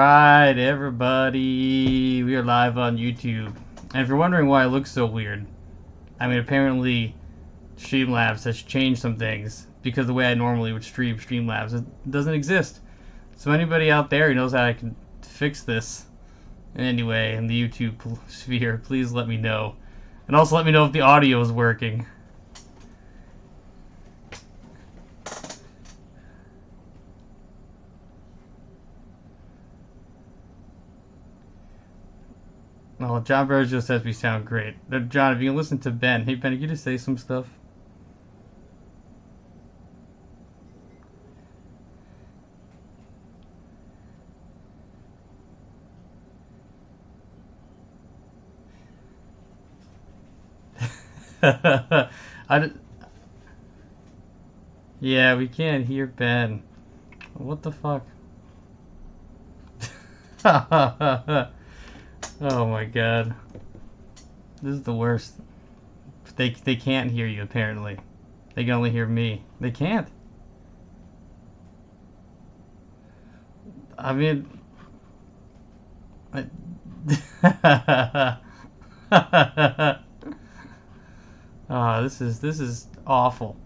right, everybody. We are live on YouTube. And if you're wondering why I look so weird, I mean, apparently Streamlabs has changed some things because the way I normally would stream Streamlabs it doesn't exist. So anybody out there who knows how I can fix this in any way in the YouTube sphere, please let me know. And also let me know if the audio is working. Well, John Burgess says we sound great. John, if you can listen to Ben. Hey, Ben, can you just say some stuff? Yeah, we can't hear Ben. What the fuck? Oh my god. This is the worst. They can't hear you, apparently. They can only hear me. They can't. I mean... this is awful.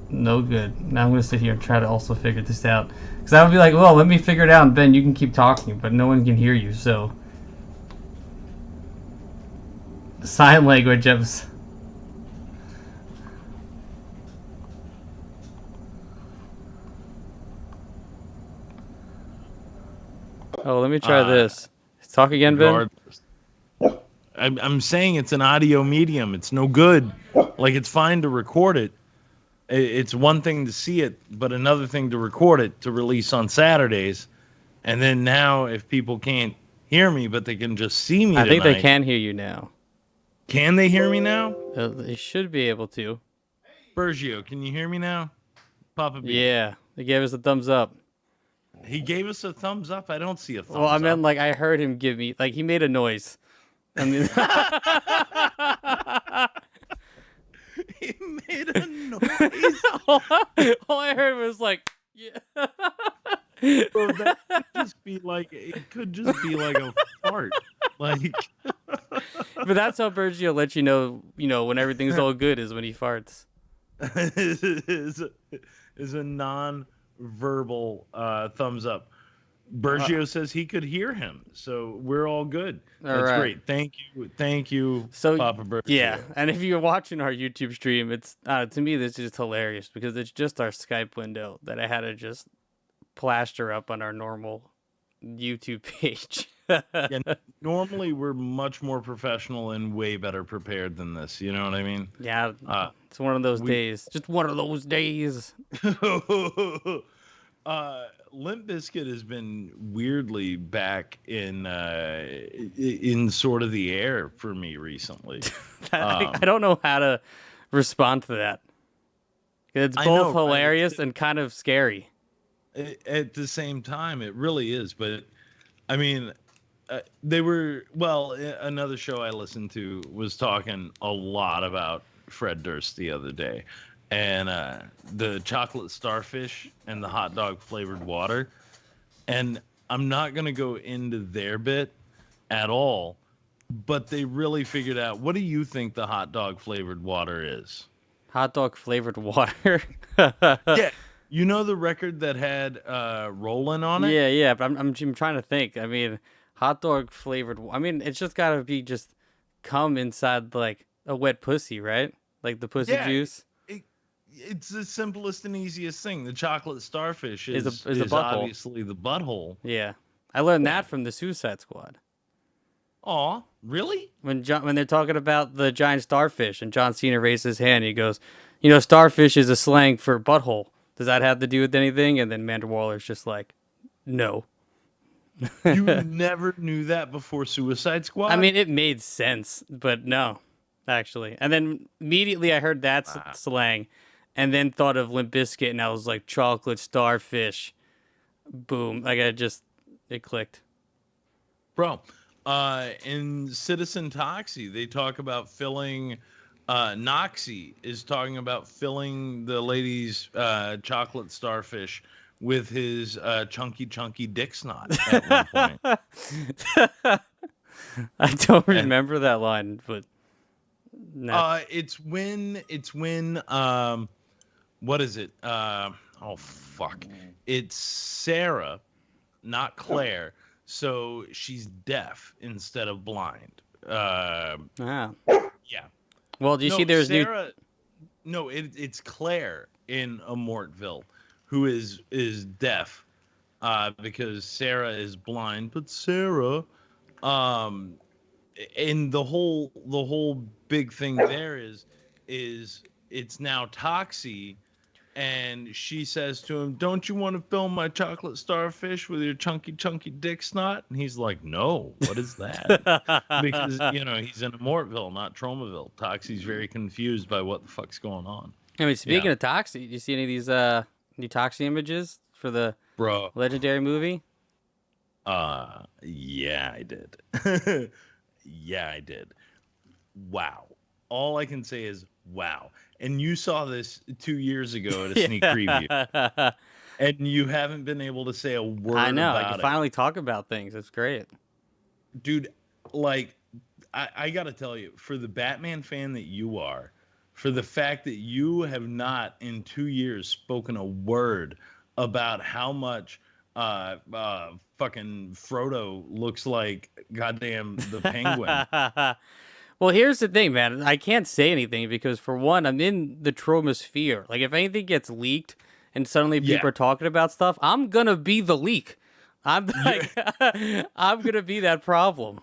No good. Now I'm gonna sit here and try to also figure this out. Because I would be like, well, let me figure it out, and Ben, you can keep talking, but no one can hear you, so... Sign language, Oh, let me try this. Talk again, Ben? I'm saying it's an audio medium. It's no good. Like, it's fine to record it. It's one thing to see it, but another thing to record it to release on Saturdays. And then now, if people can't hear me, but they can just see me I think tonight, they can hear you now. Can they hear me now? They should be able to. Bergio, can you hear me now? Papa B. Yeah, they gave us a thumbs up. He gave us a thumbs up. I don't see a thumbs up. Well, I meant like I heard him give me like he made a noise. I mean, he made a noise. all I heard was like, yeah. Bro, that could just be like a fart. Like, but that's how Bergio lets you know when everything's all good is when he farts. is a non-verbal thumbs up. Bergio says he could hear him, so we're all good. That's great. Thank you, so, Papa Bergio. Yeah, and if you're watching our YouTube stream, it's to me this is just hilarious because it's just our Skype window that I had to just plaster up on our normal YouTube page. Yeah, normally we're much more professional and way better prepared than this. You know what I mean? Yeah, it's one of those days. Just one of those days. Limp Bizkit has been weirdly back in sort of the air for me recently. I don't know how to respond to that. It's both hilarious and kind of scary. At the same time, it really is. But I mean, they were another show I listened to was talking a lot about Fred Durst the other day. And the chocolate starfish and the hot dog flavored water. And I'm not going to go into their bit at all, but they really figured out, what do you think the hot dog flavored water is? Hot dog flavored water? Yeah. You know the record that had Rollin' on it? Yeah, but I'm trying to think. I mean, hot dog flavored, I mean, it's just got to be just cum inside like a wet pussy, right? Like the pussy juice? It's the simplest and easiest thing. The chocolate starfish is obviously the butthole. Yeah, I learned that from the Suicide Squad. Aw, really? When they're talking about the giant starfish and John Cena raises his hand, he goes, starfish is a slang for butthole. Does that have to do with anything? And then Amanda Waller's just like, no. You never knew that before Suicide Squad? I mean, it made sense, but no, actually. And then immediately I heard that slang. And then thought of Limp Bizkit, and I was like, chocolate starfish. Boom. Like, it clicked. Bro, in Citizen Toxie, they talk about filling, Noxie is talking about filling the lady's chocolate starfish with his chunky dick snot at one point. I don't remember that line, but it's when what is it? Oh fuck. It's Sarah, not Claire. So she's deaf instead of blind. Yeah. Well, do you see there's Sarah, No, it's Claire in Amortville who is deaf because Sarah is blind, but Sarah and the whole big thing there is it's now Toxie, and she says to him, "Don't you want to film my chocolate starfish with your chunky dick snot?" And he's like, "No, what is that?" Because he's in Mortville, not Tromaville. Toxie's very confused by what the fuck's going on. I mean, speaking of Toxie, do you see any of these new Toxie images for the Legendary movie? Yeah, I did. Yeah, I did. Wow. All I can say is wow. And you saw this 2 years ago at a sneak preview. And you haven't been able to say a word about it. I know. I can finally talk about things. It's great. Dude, like, I got to tell you, for the Batman fan that you are, for the fact that you have not in 2 years spoken a word about how much fucking Frodo looks like goddamn the Penguin. Well, here's the thing, man. I can't say anything because, for one, I'm in the Tromosphere. Like, if anything gets leaked and suddenly people are talking about stuff, I'm gonna be the leak. I'm like, I'm gonna be that problem.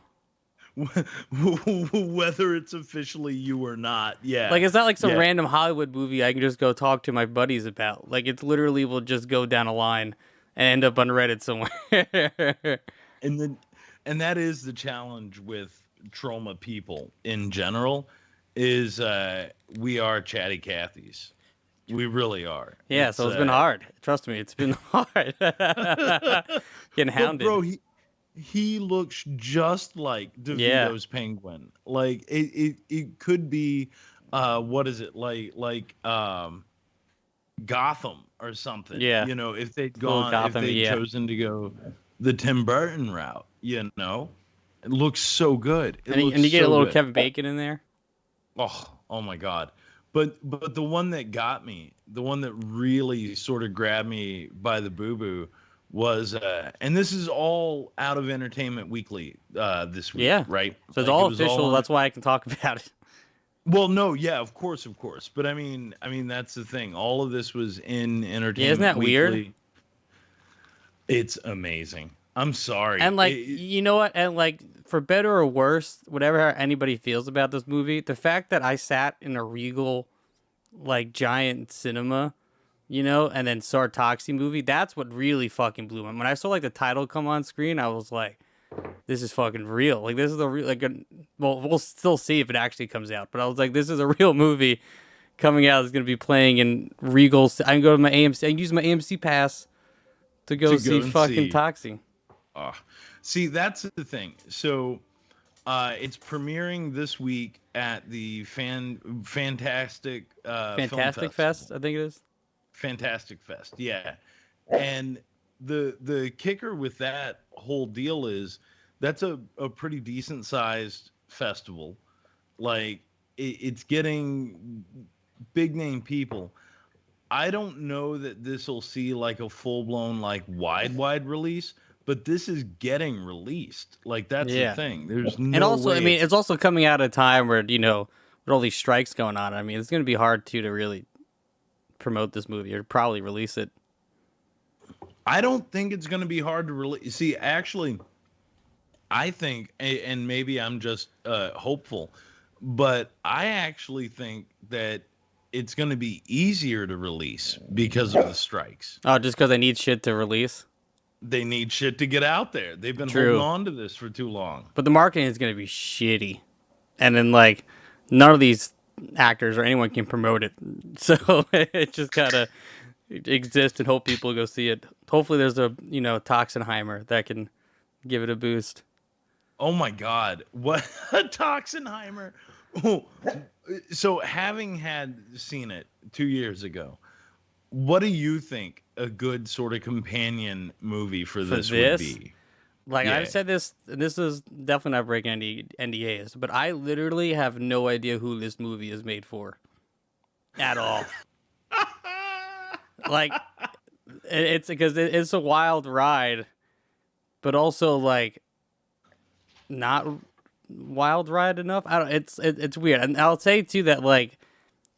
Whether it's officially you or not, Like, it's not like some random Hollywood movie I can just go talk to my buddies about. Like, it's literally will just go down a line and end up on Reddit somewhere. And that is the challenge with Troma people in general, is we are chatty Cathys. We really are. Yeah, so it's been hard. Trust me, it's been hard. Getting hounded. But bro, he looks just like DeVito's Penguin. Like it could be what is it? Like Gotham or something. Yeah. If they'd chosen to go the Tim Burton route, it looks so good. And you get a little Kevin Bacon in there. Oh my God. But the one that got me, the one that really sort of grabbed me by the boo-boo was, and this is all out of Entertainment Weekly this week, right? So it's all official. That's why I can talk about it. Well, no, yeah, of course. But I mean, that's the thing. All of this was in Entertainment Isn't that Weekly. weird? It's amazing. I'm sorry. And you know what? And like, for better or worse, whatever anybody feels about this movie, the fact that I sat in a Regal, like, giant cinema, and then saw a Toxie movie, that's what really fucking blew me. When I saw, like, the title come on screen, I was like, this is fucking real. Like, this is a real, well, we'll still see if it actually comes out, but I was like, this is a real movie coming out. It's going to be playing in Regal. I can go to my AMC, I can use my AMC pass to go see fucking Toxie. See, that's the thing. So, it's premiering this week at the Fantastic Fantastic Fest, I think it is. Fantastic Fest, yeah. And the kicker with that whole deal is that's a pretty decent sized festival. Like, it's getting big name people. I don't know that this will see like a full blown like wide release. But this is getting released. Like, that's the thing. There's no And also, way I mean, it's also coming out at a time where, with all these strikes going on, I mean, it's going to be hard, to really promote this movie or probably release it. I don't think it's going to be hard to release. See, actually, I think, and maybe I'm just hopeful, but I actually think that it's going to be easier to release because of the strikes. Oh, just because they need shit to release? They need shit to get out there. They've been holding on to this for too long. But the marketing is going to be shitty. And then, like, none of these actors or anyone can promote it. So it just got to exist and hope people go see it. Hopefully there's a, Toxenheimer that can give it a boost. Oh, my God. What? A Toxenheimer? Oh. So having seen it 2 years ago, what do you think a good sort of companion movie for For this would this, be. like Yeah. I've said this, and this is definitely not breaking any NDAs, but I literally have no idea who this movie is made for, at all. Like it's because it's a wild ride, but also like not wild ride enough. I don't. It's weird, and I'll say too that like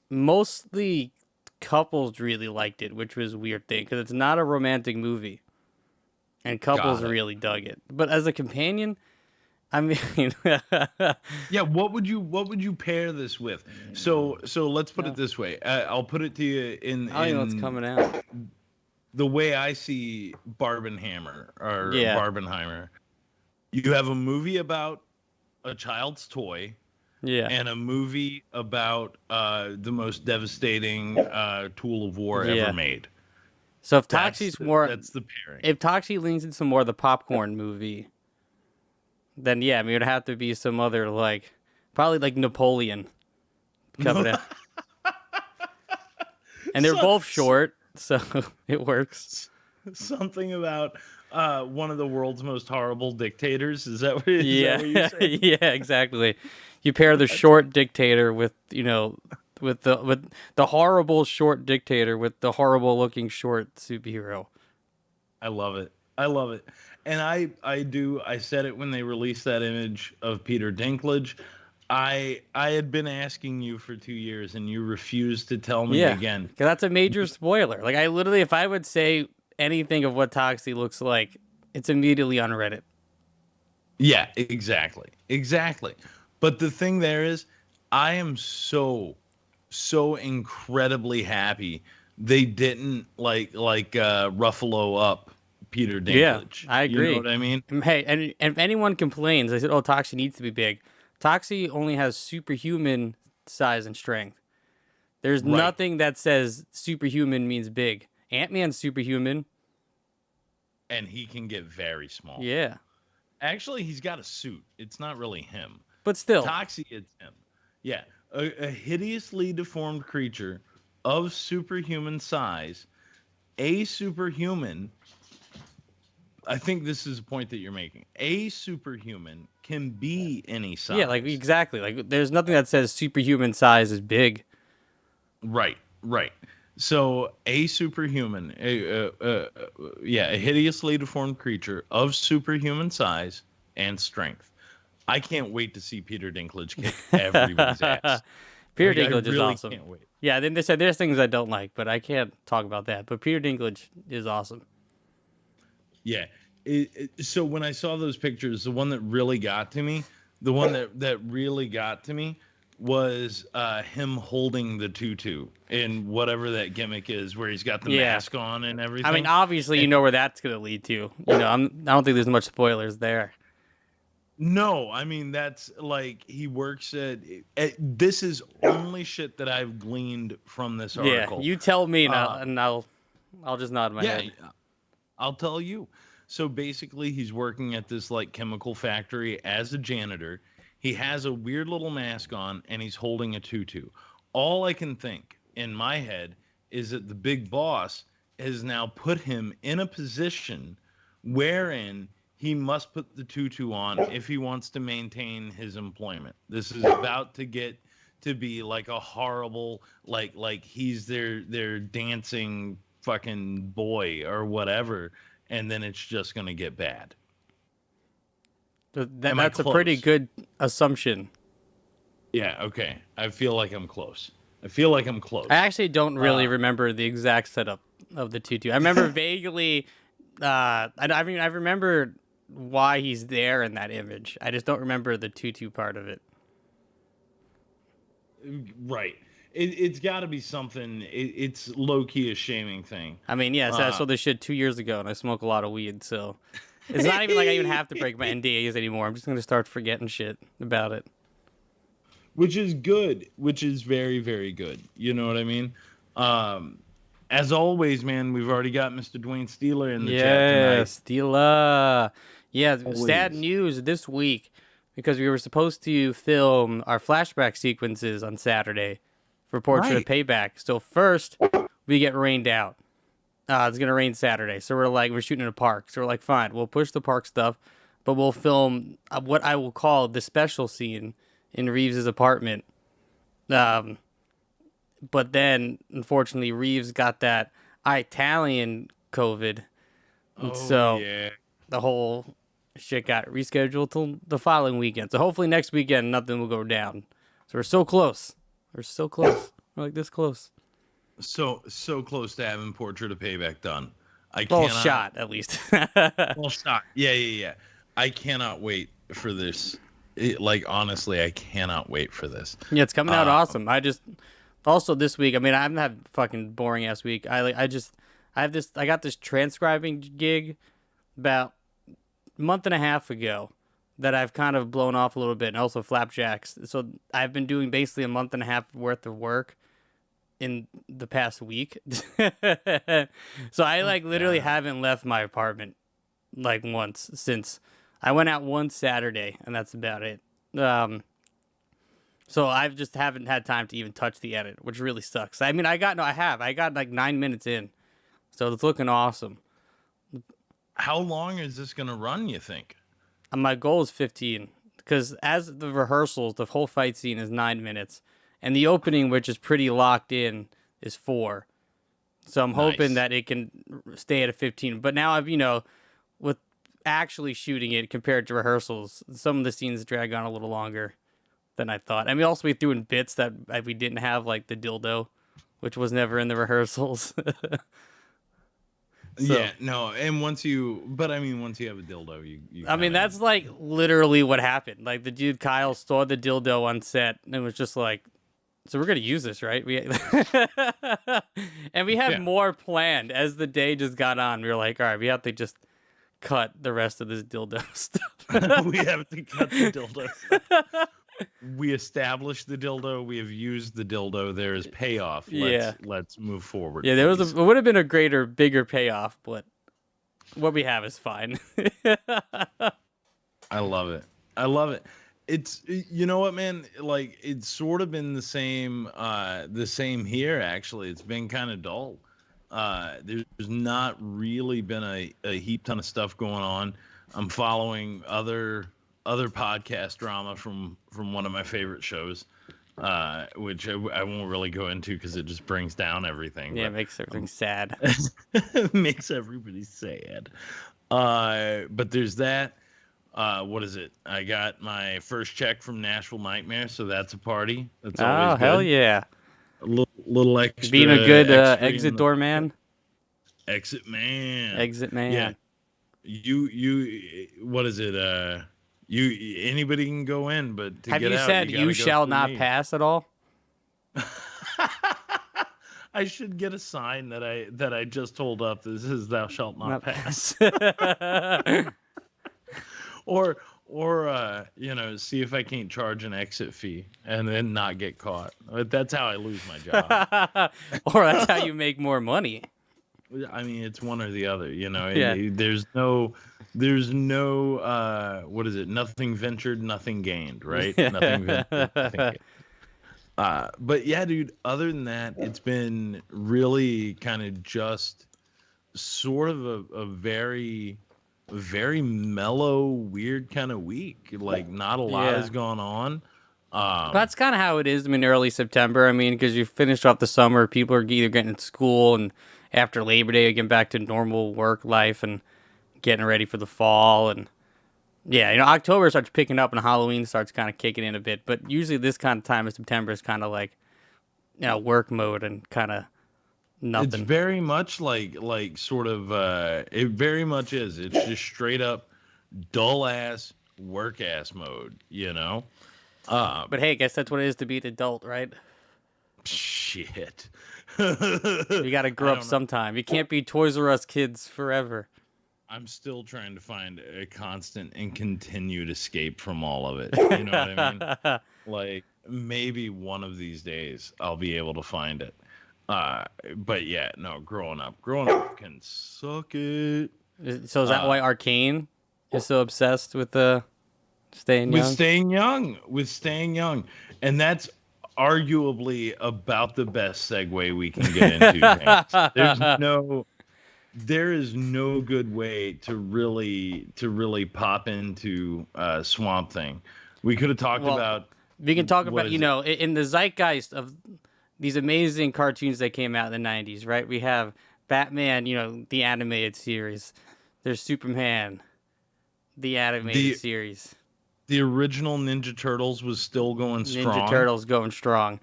mostly couples really liked it, which was a weird thing because it's not a romantic movie, and couples Got it. really dug it. But as a companion, I mean, Yeah, what would you pair this with? So let's put it this way. I'll put it to you in I don't even know what's in coming out. the way I see Barbenheimer or Yeah, Barbenheimer. You have a movie about a child's toy yeah, and a movie about the most devastating tool of war ever yeah. made. So if That's Toxi's more, that's the pairing. if Toxie leans into more of the popcorn movie, then yeah, I mean, it would have to be some other like, probably like Napoleon coming out. And they're So- both short, so it works. Something about one of the world's most horrible dictators. Is that what Yeah, you're saying? yeah, exactly. You pair the short dictator with with the horrible short dictator with the horrible looking short superhero. I love it. I love it. And I said it when they released that image of Peter Dinklage. I had been asking you for 2 years and you refused to tell me Yeah, again. because that's a major spoiler. Like I literally, if I would say anything of what Toxie looks like, it's immediately on Reddit. Yeah, exactly. Exactly. But the thing there is, I am so incredibly happy they didn't Ruffalo up Peter Yeah, Dinklage. I agree. You know what I mean? Hey, and if anyone complains, they said, "Oh, Toxie needs to be big." Toxie only has superhuman size and strength. There's Right. nothing that says superhuman means big. Ant-Man's superhuman. And he can get very small. Yeah, Actually, he's got a suit. It's not really him. but still, Toxie, it's him. Yeah, a hideously deformed creature of superhuman size, a superhuman. I think this is a point that you're making. A superhuman can be any size. yeah, like exactly. Like there's nothing that says superhuman size is big. Right, right. So a superhuman, a hideously deformed creature of superhuman size and strength. I can't wait to see Peter Dinklage kick everybody's ass. Peter Like, I Dinklage is really awesome. Can't wait. Yeah, then they said there's things I don't like, but I can't talk about that. But Peter Dinklage is awesome. Yeah. So when I saw those pictures, the one that really got to me, the one that really got to me was him holding the tutu in whatever that gimmick is, where he's got the Yeah. mask on and everything. I mean, obviously, you know where that's gonna lead to. You know, I don't think there's much spoilers there. No, I mean that's like he works at this is only shit that I've gleaned from this article. Yeah, you tell me, and I'll just nod my Yeah, head. I'll tell you. So basically, he's working at this like chemical factory as a janitor. He has a weird little mask on and he's holding a tutu. All I can think in my head is that the big boss has now put him in a position wherein he must put the tutu on if he wants to maintain his employment. This is about to get to be like a horrible like he's their dancing fucking boy or whatever, and then it's just gonna get bad. Am I That's a pretty close? good assumption. Yeah, okay. I feel like I'm close. I feel like I'm close. I actually don't really remember the exact setup of the tutu. I remember vaguely. I mean, I remember why he's there in that image. I just don't remember the tutu part of it. Right. It's got to be something. It's low key a shaming thing. I mean, yes, I saw this shit 2 years ago, and I smoke a lot of weed, so it's not even like I even have to break my NDAs anymore. I'm just gonna start forgetting shit about it. Which is good. Which is very, very good. You know what I mean? As always, man, we've already got Mr. Dwayne Steeler in the chat tonight. Yes, Stila. Yeah, sad Always. news this week because we were supposed to film our flashback sequences on Saturday for Portrait of Payback. So first, we get rained out. It's gonna rain Saturday, so we're shooting in a park. So we're like, fine, we'll push the park stuff, but we'll film what I will call the special scene in Reeves's apartment. Um, but then unfortunately Reeves got that Italian COVID, and Oh so yeah. the whole shit got rescheduled till the following weekend. So hopefully next weekend nothing will go down. So we're so close. We're so close. We're like this close. So close to having Portrait of Payback done. I Well, cannot. shot at least. Well, shot. Yeah. I cannot wait for this. Like honestly, I cannot wait for this. Yeah, it's coming out awesome. I just also this week. I mean, I haven't had a fucking boring ass week. I got this transcribing gig about a month and a half ago that I've kind of blown off a little bit, and also flapjacks. So I've been doing basically a month and a half worth of work in the past week. So I like literally haven't left my apartment like once since I went out one Saturday, and that's about it. So I've just haven't had time to even touch the edit, which really sucks. I mean, I got like 9 minutes in, so it's looking awesome. How long is this gonna run, you think? And my goal is 15, because as the rehearsals, the whole fight scene is 9 minutes, and the opening, which is pretty locked in, is 4. So I'm hoping that it can stay at a 15. But now with actually shooting it compared to rehearsals, some of the scenes drag on a little longer than I thought. I mean, also we threw in bits that we didn't have, like the dildo, which was never in the rehearsals. Yeah, no, and once you have a dildo, you I mean, that's like literally what happened. Like the dude Kyle saw the dildo on set and was just like, so we're going to use this, right? And we had more planned as the day just got on. We were like, all right, we have to just cut the rest of this dildo stuff. We have to cut the dildo stuff. We established the dildo. We have used the dildo. There is payoff. Let's move forward. Yeah, it would have been a greater, bigger payoff, but what we have is fine. I love it. It's, you know what, man? Like, it's sort of been the same here. Actually, it's been kind of dull. There's not really been a heap ton of stuff going on. I'm following other podcast drama from one of my favorite shows, which I won't really go into because it just brings down everything. Yeah, it makes everything sad. It makes everybody sad. But there's that. What is it? I got my first check from Nashville Nightmare, so that's a party. That's always good. Hell yeah! A little extra. Being a good exit door man. Exit man. Exit man. Yeah. You. What is it? Anybody can go in, but to have get you out, said you shall not pass at all? I should get a sign that I just hold up. This is thou shalt not pass. or see if I can't charge an exit fee and then not get caught. That's how I lose my job. Or that's how you make more money. I mean, it's one or the other, Yeah. There's no what is it? Nothing ventured, nothing gained, right? Nothing ventured, nothing gained. But yeah, dude, other than that, it's been really kind of just sort of a very, very mellow, weird kind of week. Like, not a lot has gone on. That's kind of how it is. I mean, early September. I mean, because you finished off the summer, people are either getting to school, and after Labor Day, getting back to normal work life and getting ready for the fall. And yeah, October starts picking up and Halloween starts kind of kicking in a bit. But usually this kind of time of September is kind of like, work mode and kind of nothing. It's very much like sort of, it very much is. It's just straight up dull ass work ass mode, But hey, I guess that's what it is to be an adult, right? Shit. You got to grow up sometime. You can't be Toys R Us kids forever. I'm still trying to find a constant and continued escape from all of it. You know what I mean? Like, maybe one of these days I'll be able to find it. But yeah, no, growing up can suck it. So is that why Arcane is so obsessed with staying young? With staying young. And that's arguably about the best segue we can get into. there is no good way to really pop into Swamp Thing. We could have talked Well, about we can talk what about, is it? in the zeitgeist of these amazing cartoons that came out in the 90s, right? We have Batman, the animated series. There's Superman, the animated The series. the original Ninja Turtles was still going Ninja strong, Turtles going strong.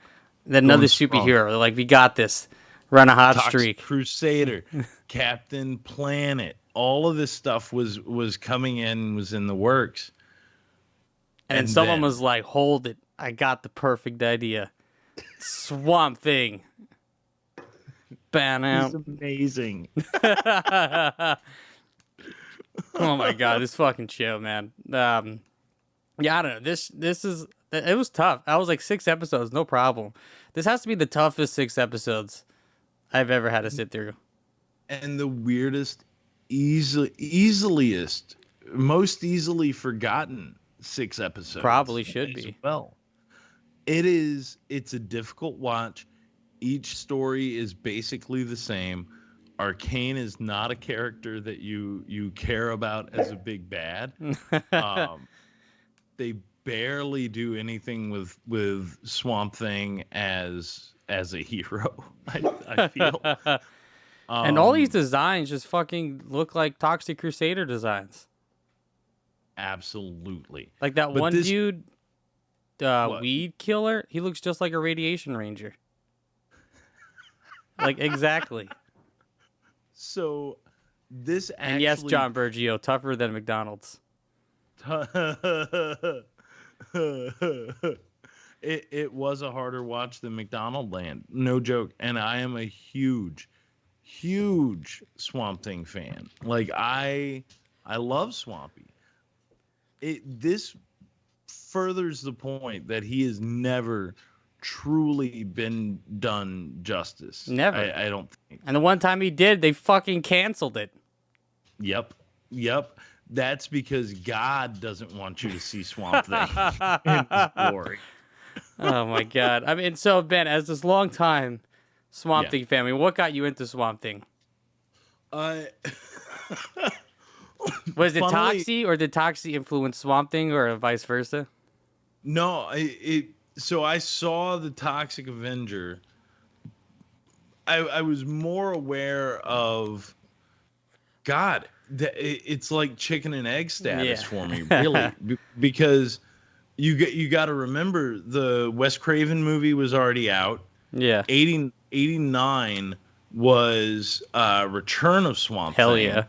Then another strong. superhero. They're like, we got this. Run a hot Toxic streak. Crusader, Captain Planet, all of this stuff was coming in, was in the works. And then And someone then was like, hold it. I got the perfect idea. Swamp Thing. Ban it's out. amazing. Oh my god, this fucking show, man. Yeah, I don't know. This is it was tough. I was like 6 episodes, no problem. This has to be the toughest 6 episodes I've ever had to sit through. And the weirdest, easiest, most easily forgotten 6 episodes. Probably should as be. well. It's a difficult watch. Each story is basically the same. Arcane is not a character that you care about as a big bad. They barely do anything with Swamp Thing as a hero. I feel. And all these designs just fucking look like Toxic Crusader designs. Absolutely. Like that But one this- dude, What? Weed Killer, he looks just like a Radiation Ranger. Like, exactly. So this actually And yes, John Bergio, tougher than McDonald's. it was a harder watch than McDonald Land, no joke. And I am a huge Swamp Thing fan. Like I love Swampy. This furthers the point that he has never truly been done justice. Never. I don't think. And the one time he did, they fucking canceled it. Yep. That's because God doesn't want you to see Swamp Thing in his glory. Oh my god. I mean, so Ben, as this long time Swamp Yeah. Thing family, what got you into Swamp Thing? Uh, Was it Funnily- Toxie, or did Toxie influence Swamp Thing, or vice versa? No, so I saw the Toxic Avenger. I was more aware of God. It's like chicken and egg status Yeah. for me, really, because you got to remember the Wes Craven movie was already out. Yeah. 89 was Return of Swamp Hell Thing. yeah.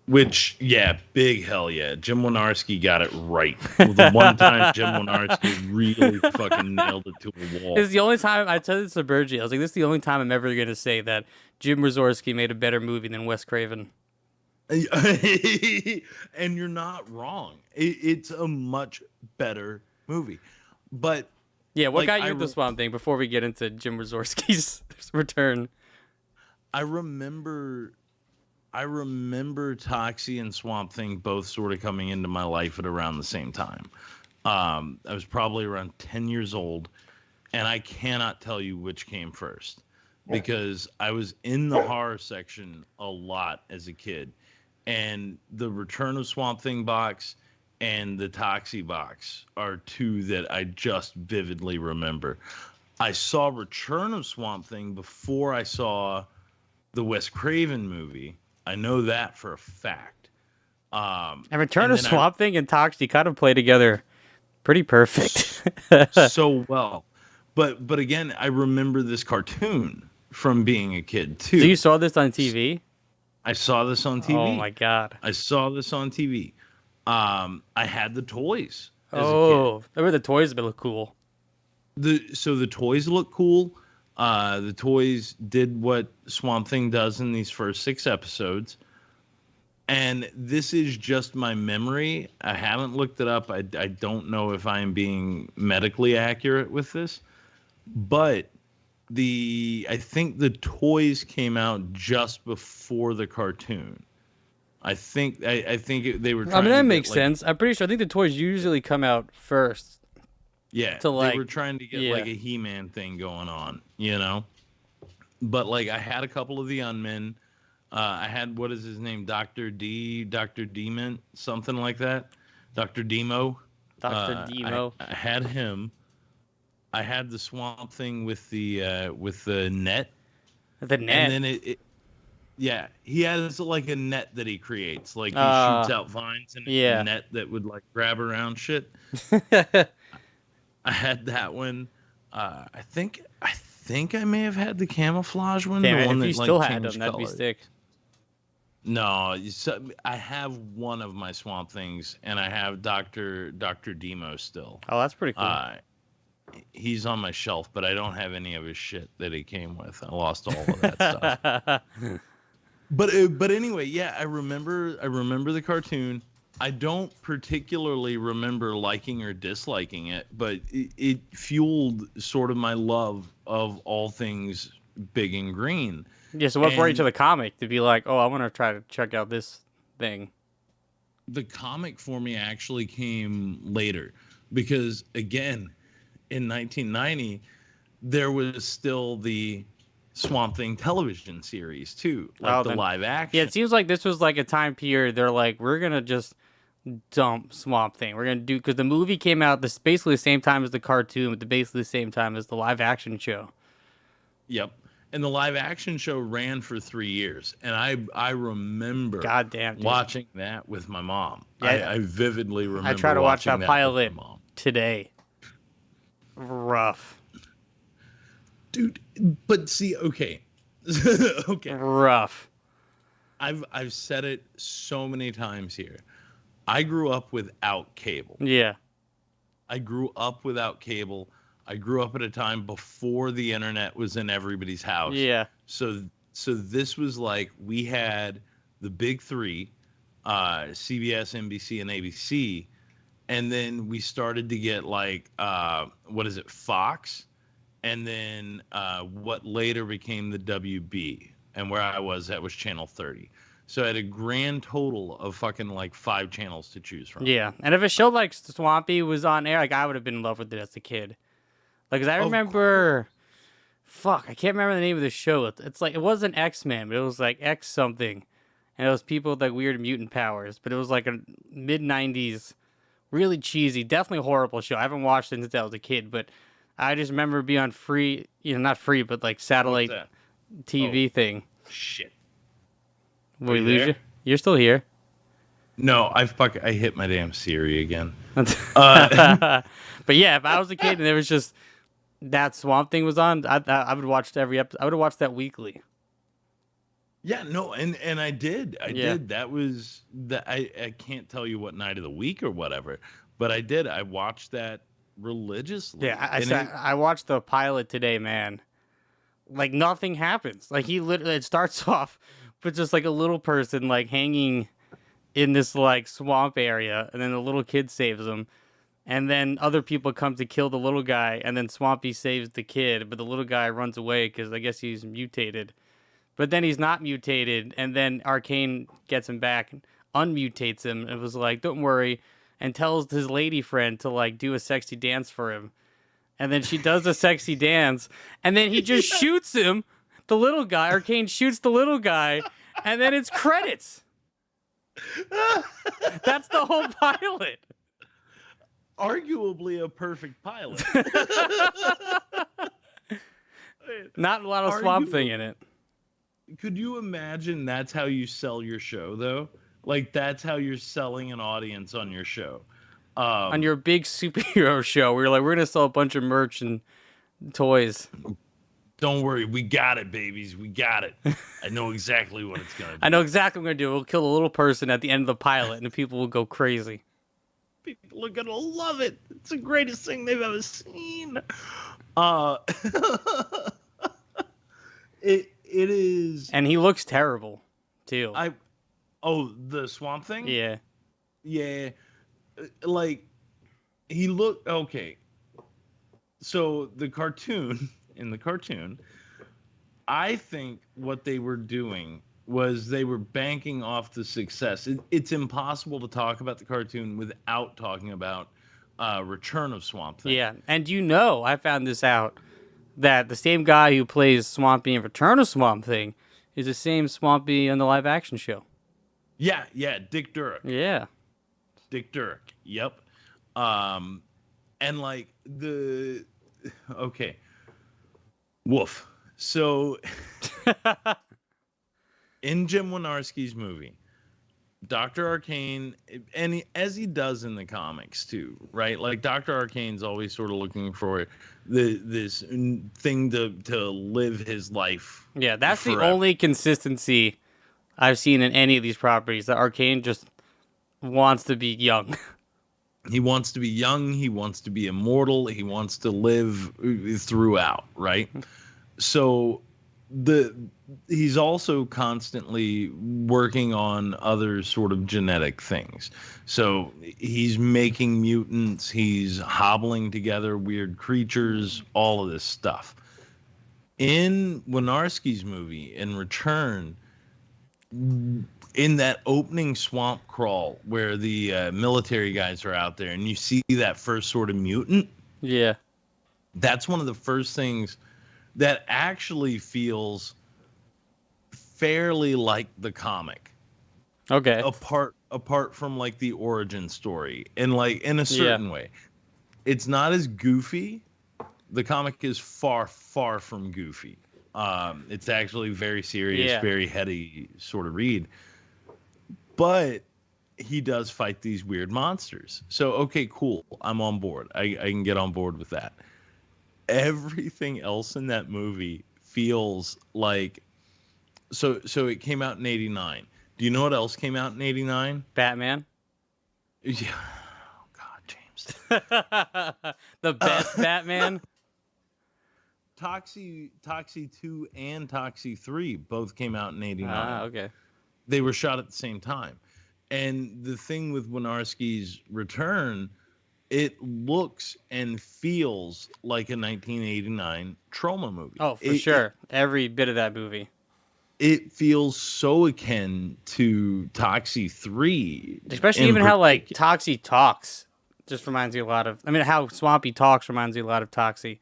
Which, yeah, big hell yeah. Jim Wynorski got it right. The one time Jim Wynorski really fucking nailed it to a wall. It's the only time I told this to Bergie. I was like, this is the only time I'm ever going to say that Jim Wynorski made a better movie than Wes Craven. And you're not wrong. It's a much better movie. But Yeah, what Like, got you I into re- Swamp Thing before we get into Jim Wynorski's return? I remember Toxie and Swamp Thing both sort of coming into my life at around the same time. I was probably around 10 years old, and I cannot tell you which came first because I was in the horror section a lot as a kid. And the Return of Swamp Thing box and the Toxie box are two that I just vividly remember. I saw Return of Swamp Thing before I saw the Wes Craven movie. I know that for a fact. And Return And of then Swamp Thing and Toxie kind of play together pretty perfect. so well. But again, I remember this cartoon from being a kid too. So you saw this on TV? I saw this on TV. Oh my god. I saw this on TV. I had the toys as a kid. Oh, remember the toys look cool. So the toys look cool. The toys did what Swamp Thing does in these first 6 episodes. And this is just my memory. I haven't looked it up. I don't know if I am being medically accurate with this. But I think the toys came out just before the cartoon. I think they were trying I mean, to that get, makes like, sense. I'm pretty sure. I think the toys usually come out first. Yeah, to, like- they were trying to get like a He-Man thing going on, you know. But like, I had a couple of the Unmen. I had, what is his name, Dr. Demon, something like that, Dr. Demo. Dr. I Demo. I had him. I had the Swamp Thing with the net, The and net. then yeah, he has like a net that he creates, like he Uh, shoots out vines and it's a yeah. net that would like grab around shit. I had that one. I think I may have had the camouflage one, Damn the it, one if you that still like had them, changed that'd be colors. sick. No, I have one of my Swamp Things, and I have Doctor Demo still. Oh, that's pretty cool. He's on my shelf, but I don't have any of his shit that he came with. I lost all of that stuff. But anyway, yeah, I remember the cartoon. I don't particularly remember liking or disliking it, but it fueled sort of my love of all things big and green. Yeah, so what brought you to And the comic to be like, oh, I want to try to check out this thing? the comic for me actually came later because, again, in 1990, there was still the Swamp Thing television series too, like the live action. Yeah, it seems like this was like a time period. They're like, we're gonna just dump Swamp Thing. We're gonna do, because the movie came out this basically the same time as the cartoon, but basically the same time as the live action show. Yep. And the live action show ran for 3 years, and I remember Goddamn, dude. watching that with my mom. Yeah, I vividly remember. I try to watch watching that pilot with my mom. today. Rough. Dude, but see, okay. Okay. Rough. I've said it so many times here. I grew up without cable. Yeah. I grew up without cable. I grew up at a time before the internet was in everybody's house. Yeah. So this was like, we had the big three, CBS, NBC, and ABC, and then we started to get like Fox, and then what later became the WB, and where I was, that was channel 30. So I had a grand total of fucking like 5 channels to choose from. Yeah, and if a show like Swampy was on air, like I would have been in love with it as a kid. Like, 'cause I remember, fuck, I can't remember the name of the show. It's like, it wasn't X-Men, but it was like X something, and it was people with like weird mutant powers. But it was like a mid-90s, really cheesy, definitely horrible show. I haven't watched it since I was a kid, but I just remember being on free, not free, but like satellite TV thing. Shit. Will we lose you? You're still here. No, I hit my damn Siri again. But yeah, if I was a kid and there was just that Swamp Thing was on, I would watch every episode. I would have watched that weekly. Yeah, no, and I did. I did. That was that. I can't tell you what night of the week or whatever, but I did. I watched that religiously. Yeah, I watched the pilot today, man. Like, nothing happens. Like, it starts off with just like a little person like hanging in this like swamp area, and then the little kid saves him, and then other people come to kill the little guy, and then Swampy saves the kid, but the little guy runs away because I guess he's mutated. But then he's not mutated, and then Arcane gets him back, unmutates him, and was like, don't worry, and tells his lady friend to like do a sexy dance for him. And then she does a sexy dance, and then he just shoots him, the little guy. Arcane shoots the little guy, and then it's credits. That's the whole pilot. Arguably a perfect pilot. Not a lot of Swamp Thing in it. Could you imagine that's how you sell your show, though? Like, that's how you're selling an audience on your show. On your big superhero show, where you're like, we're going to sell a bunch of merch and toys. Don't worry, we got it, babies. We got it. I know exactly what it's going to be. I know exactly what I'm going to do. We'll kill a little person at the end of the pilot, and the people will go crazy. People are going to love it. It's the greatest thing they've ever seen. It is. And he looks terrible, too. The Swamp Thing? Yeah. Yeah. Like, he looked. Okay. So, in the cartoon, I think what they were doing was they were banking off the success. It's impossible to talk about the cartoon without talking about Return of Swamp Thing. Yeah, and I found this out, that the same guy who plays Swampy in Return of Swamp Thing is the same Swampy on the live action show. Yeah, Dick Durock. Yeah. Dick Durock. Yep. And like okay. Woof. So in Jim Wynorski's movie, Dr. Arcane, and as he does in the comics too, right? Like Dr. Arcane's always sort of looking for this thing to live his life. Yeah, that's forever. the only consistency I've seen in any of these properties. That Arcane just wants to be young. He wants to be young. He wants to be immortal. He wants to live throughout, right? So he's also constantly working on other sort of genetic things. So he's making mutants. He's hobbling together weird creatures, all of this stuff. In Wynorski's movie, in Return, in that opening swamp crawl where the military guys are out there and you see that first sort of mutant. Yeah. That's one of the first things that actually feels fairly like the comic. Okay. Apart from like the origin story and like in a certain way. It's not as goofy. The comic is far from goofy. It's actually very serious, very heady sort of read. But he does fight these weird monsters. So, okay, cool. I'm on board. I can get on board with that. Everything else in that movie feels like... So it came out in 89. Do you know what else came out in 89? Batman? Yeah. Oh, God, James. The best Batman? Toxie 2 and Toxie 3 both came out in 89. Ah, okay. They were shot at the same time. And the thing with Wynorski's Return, it looks and feels like a 1989 Troma movie. Oh, for sure. Every bit of that movie. It feels so akin to Toxie 3. Especially even how, like, Toxie talks just reminds you a lot of... I mean, how Swampy talks reminds you a lot of Toxie.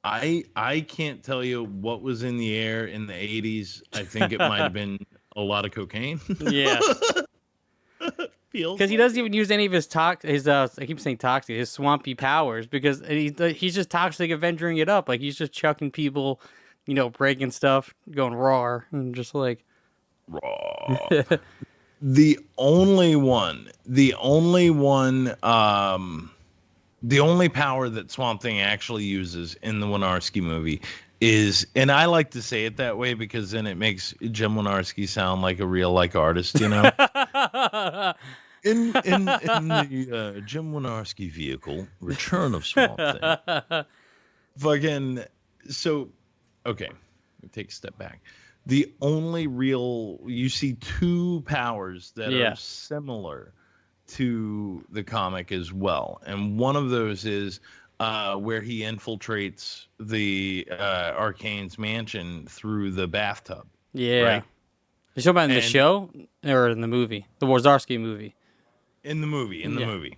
I can't tell you what was in the air in the 80s. I think it might have been a lot of cocaine. Yeah. Because he doesn't even use any of his I keep saying toxic, his swampy powers, because he's just toxic Avengering it up. Like, he's just chucking people, you know, breaking stuff, going raw, and just like... Raw. The only power that Swamp Thing actually uses in the Wynorski movie is, and I like to say it that way because then it makes Jim Wynorski sound like a real artist, you know. in the Jim Wynorski vehicle, Return of Swamp Thing. Fucking so, okay, take a step back. The only real, you see two powers that are similar to the comic as well, and one of those is where he infiltrates the Arcane's mansion through the bathtub. Yeah, right? You talking about in the show or in the movie, the Wynorski movie? In the movie, movie.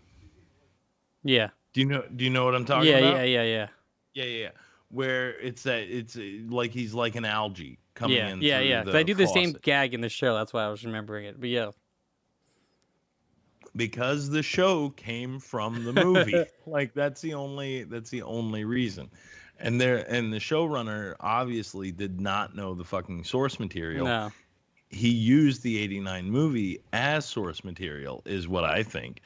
Yeah. Do you know what I'm talking about? Yeah. Where it's like he's like an algae coming in. Yeah. I do the same gag in the show. That's why I was remembering it. But yeah. Because the show came from the movie. Like that's the only reason. And the showrunner obviously did not know the fucking source material. No. He used the 89 movie as source material is what I think.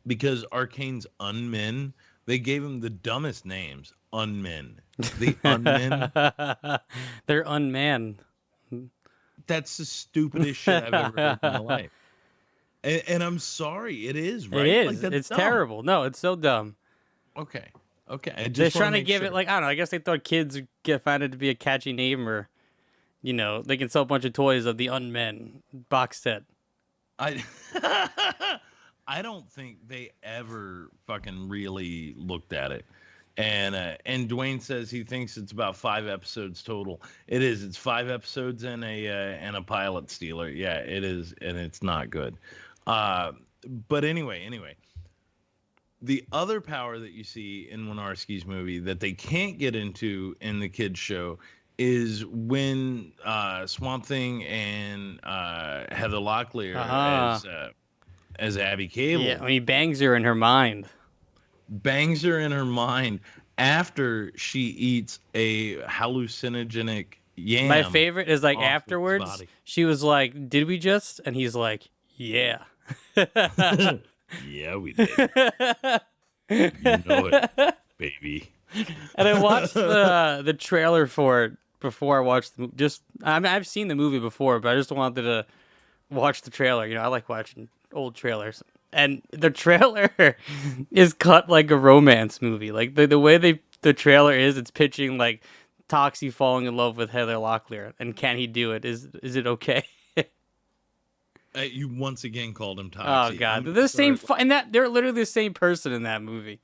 Because Arcane's Unmen, they gave him the dumbest names. Unmen. The Unmen. They're unman. That's the stupidest shit I've ever heard in my life. And I'm sorry, it is, right? It is. Like, that's it's dumb. terrible. No, it's so dumb. Okay. They're trying to give it, like, I don't know, I guess they thought kids find it to be a catchy name, or, you know, they can sell a bunch of toys of the Unmen box set. I don't think they ever fucking really looked at it. And Dwayne says he thinks it's about 5 episodes total. It is. It's 5 episodes and a pilot stealer. Yeah, it is, and it's not good. But anyway, the other power that you see in Wynorski's movie that they can't get into in the kids show is when Swamp Thing and Heather Locklear as Abby Cable Yeah, when he bangs her in her mind. bangs her in her mind after she eats a hallucinogenic yam. My favorite is like off of his afterwards, body. she was like, "Did we just?" And he's like, "Yeah." Yeah, we did. You know it, baby. And I watched the trailer for it before I watched the just. I mean, I've seen the movie before, but I just wanted to watch the trailer. You know, I like watching old trailers, and the trailer is cut like a romance movie. Like the way the trailer is, it's pitching like Toxie falling in love with Heather Locklear, and can he do it? Is it okay? You once again called him Oh Toxie. God, they're the same. And that they're literally the same person in that movie.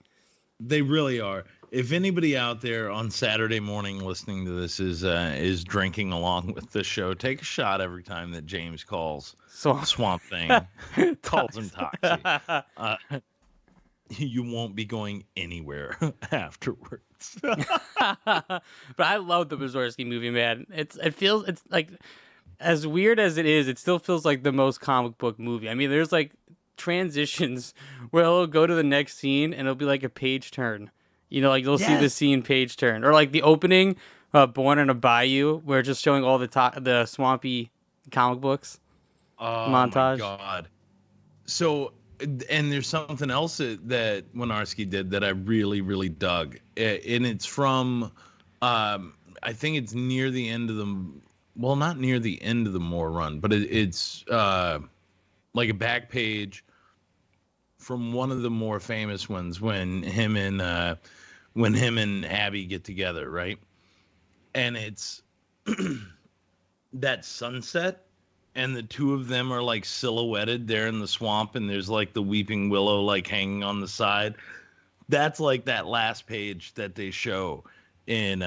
They really are. If anybody out there on Saturday morning listening to this is drinking along with the show, take a shot every time that James calls Swamp Thing calls him Toxie. You won't be going anywhere afterwards. But I love the Mazorsky movie, man. It's like as weird as it is, it still feels like the most comic book movie. I mean, there's like transitions where it'll go to the next scene and it'll be like a page turn. You know, like you'll see the scene page turn, or like the opening, Born in a Bayou, where it's just showing all the swampy comic books montage. Oh my God! So, and there's something else that Winarski did that I really, really dug, and it's from, I think it's near the end of not near the end of the Moore run, but it's like a back page from one of the more famous ones when him and Abby get together, right? And it's that sunset, and the two of them are like silhouetted there in the swamp, and there's like the weeping willow like hanging on the side. That's like that last page that they show in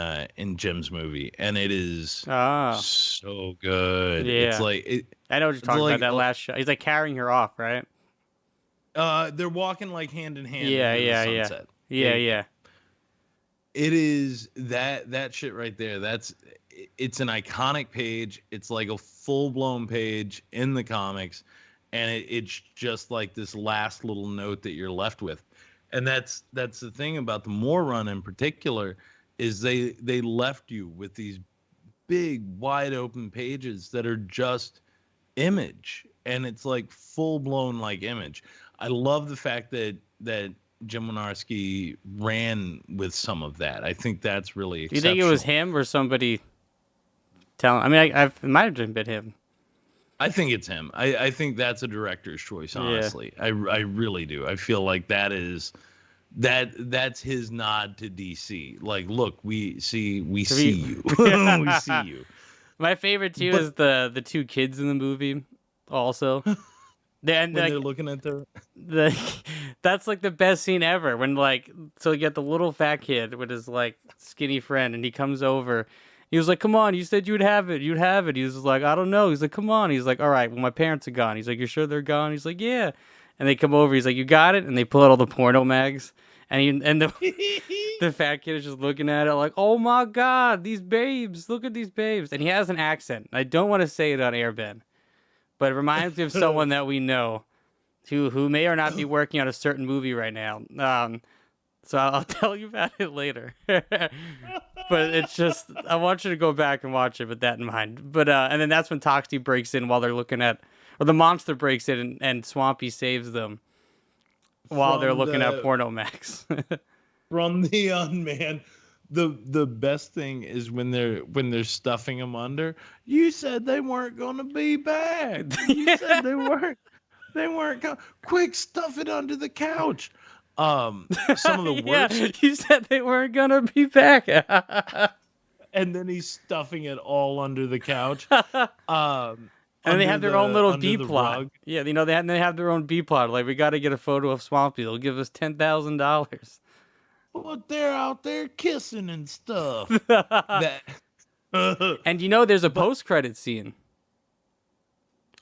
Jim's movie, and it is so good. Yeah, it's like I know what you're talking about. That last shot, he's like carrying her off, right? They're walking like hand in hand. Yeah. It is that shit right there. It's an iconic page. It's like a full-blown page in the comics, and it's just like this last little note that you're left with. And that's the thing about the Moore run in particular, is they left you with these big wide open pages that are just image, and it's like full-blown like image. I love the fact that Jim Wynorski ran with some of that. I think that's really exceptional. Do you think it was him or somebody telling? I mean, it might have been him. I think it's him. I think that's a director's choice, honestly. Yeah. I really do. I feel like that's his nod to DC. Like, look, we see you. We see you. My favorite too is the two kids in the movie also. When they're looking at that's like the best scene ever. When so you get the little fat kid with his like skinny friend, and he comes over. He was like, "Come on, you said you'd have it. You'd have it." He was like, "I don't know." He's like, "Come on." He's like, "All right, well, my parents are gone." He's like, "You're sure they're gone?" He's like, "Yeah." And they come over. He's like, "You got it?" And they pull out all the porno mags. And the fat kid is just looking at it like, "Oh my God, these babes! Look at these babes!" And he has an accent. I don't want to say it on air, Ben, but it reminds me of someone that we know, who may or not be working on a certain movie right now. So I'll tell you about it later. But it's just, I want you to go back and watch it with that in mind. But and then that's when Toxie breaks in while they're looking at, or the monster breaks in, and Swampy saves them while they're looking at porno max. From the unmanned. The best thing is when they're stuffing them under. You said they weren't gonna be back. You said they weren't. They weren't going. Quick, stuff it under the couch. Some of the worst. You said they weren't gonna be back. And then he's stuffing it all under the couch. And they have their own little B plot. Rug. Yeah, they have their own B plot. Like, we got to get a photo of Swampy. They'll give us $10,000. But they're out there kissing and stuff. And there's a post-credit scene.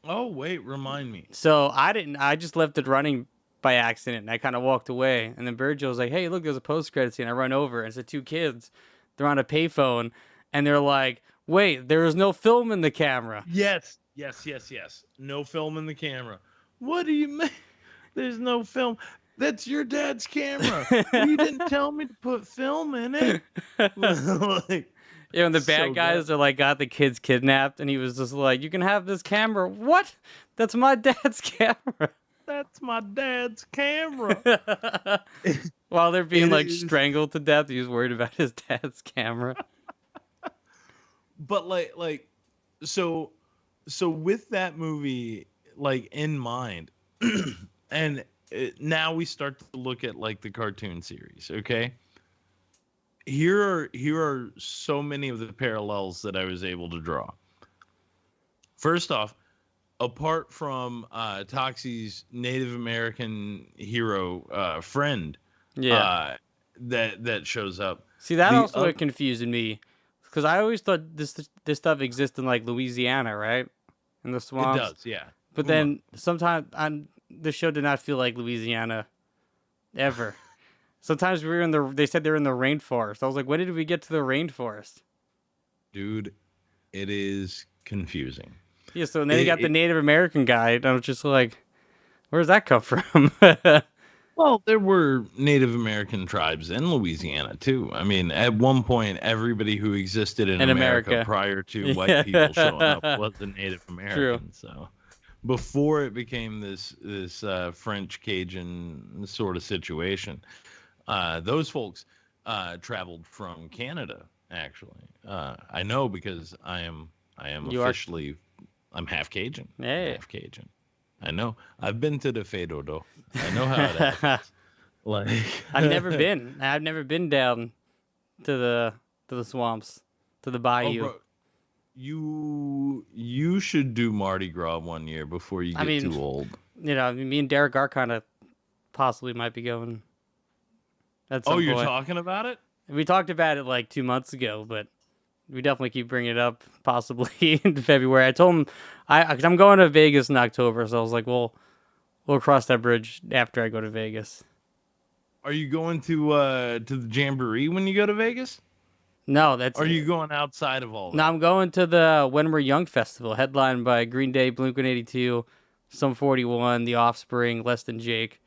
Oh, wait, remind me. So I just left it running by accident, and I kind of walked away. And then Virgil's like, "Hey, look, there's a post-credit scene." I run over, and it's the two kids. They're on a payphone, and they're like, "Wait, there is no film in the camera." Yes. No film in the camera. What do you mean? There's no film. That's your dad's camera. Well, you didn't tell me to put film in it. Like, Yeah, when the so bad guys good. are like got the kids kidnapped, and he was just like, "You can have this camera." What? That's my dad's camera. That's my dad's camera. While they're being It like is. strangled to death, he was worried about his dad's camera. But so with that movie like in mind, and now we start to look at like the cartoon series. Okay, here are so many of the parallels that I was able to draw. First off, apart from Toxie's Native American hero friend, Yeah. that shows up. See, that The also oth- confused me, because I always thought this stuff exists in like Louisiana, right? In the It swamps. does, yeah. But then sometimes the show did not feel like Louisiana ever. Sometimes we were in the. They said they're in the rainforest. I was like, when did we get to the rainforest? Dude, it is confusing. Yeah. So then you got the It- Native American guy, and I was just like, where does that come from? Well, there were Native American tribes in Louisiana too. I mean, at one point, everybody who existed in In America, America. prior to Yeah. white people showing up was a Native American. So, before it became this French Cajun sort of situation, those folks traveled from Canada. Actually, I know because I am You are- officially I'm half Cajun. Hey. Half Cajun. I know. I've been to the Fedodo. I know how it happens. Like I've never been. I've never been down to the swamps, to the Oh, bayou. bro, you should do Mardi Gras one year before you I get mean, too old. You know, me and Derek are kind of possibly might be going. At some Oh, you're point. talking about it? We talked about it like 2 months ago, but we definitely keep bringing it up possibly in February. I told him cause I'm going to Vegas in October, so I was like, we'll cross that bridge after I go to Vegas. Are you going to the Jamboree when you go to Vegas? No, that's. Or are you going outside of all that? No, I'm going to the When We're Young festival, headlined by Green Day, Blink-182, Sum 41, The Offspring, Less Than Jake.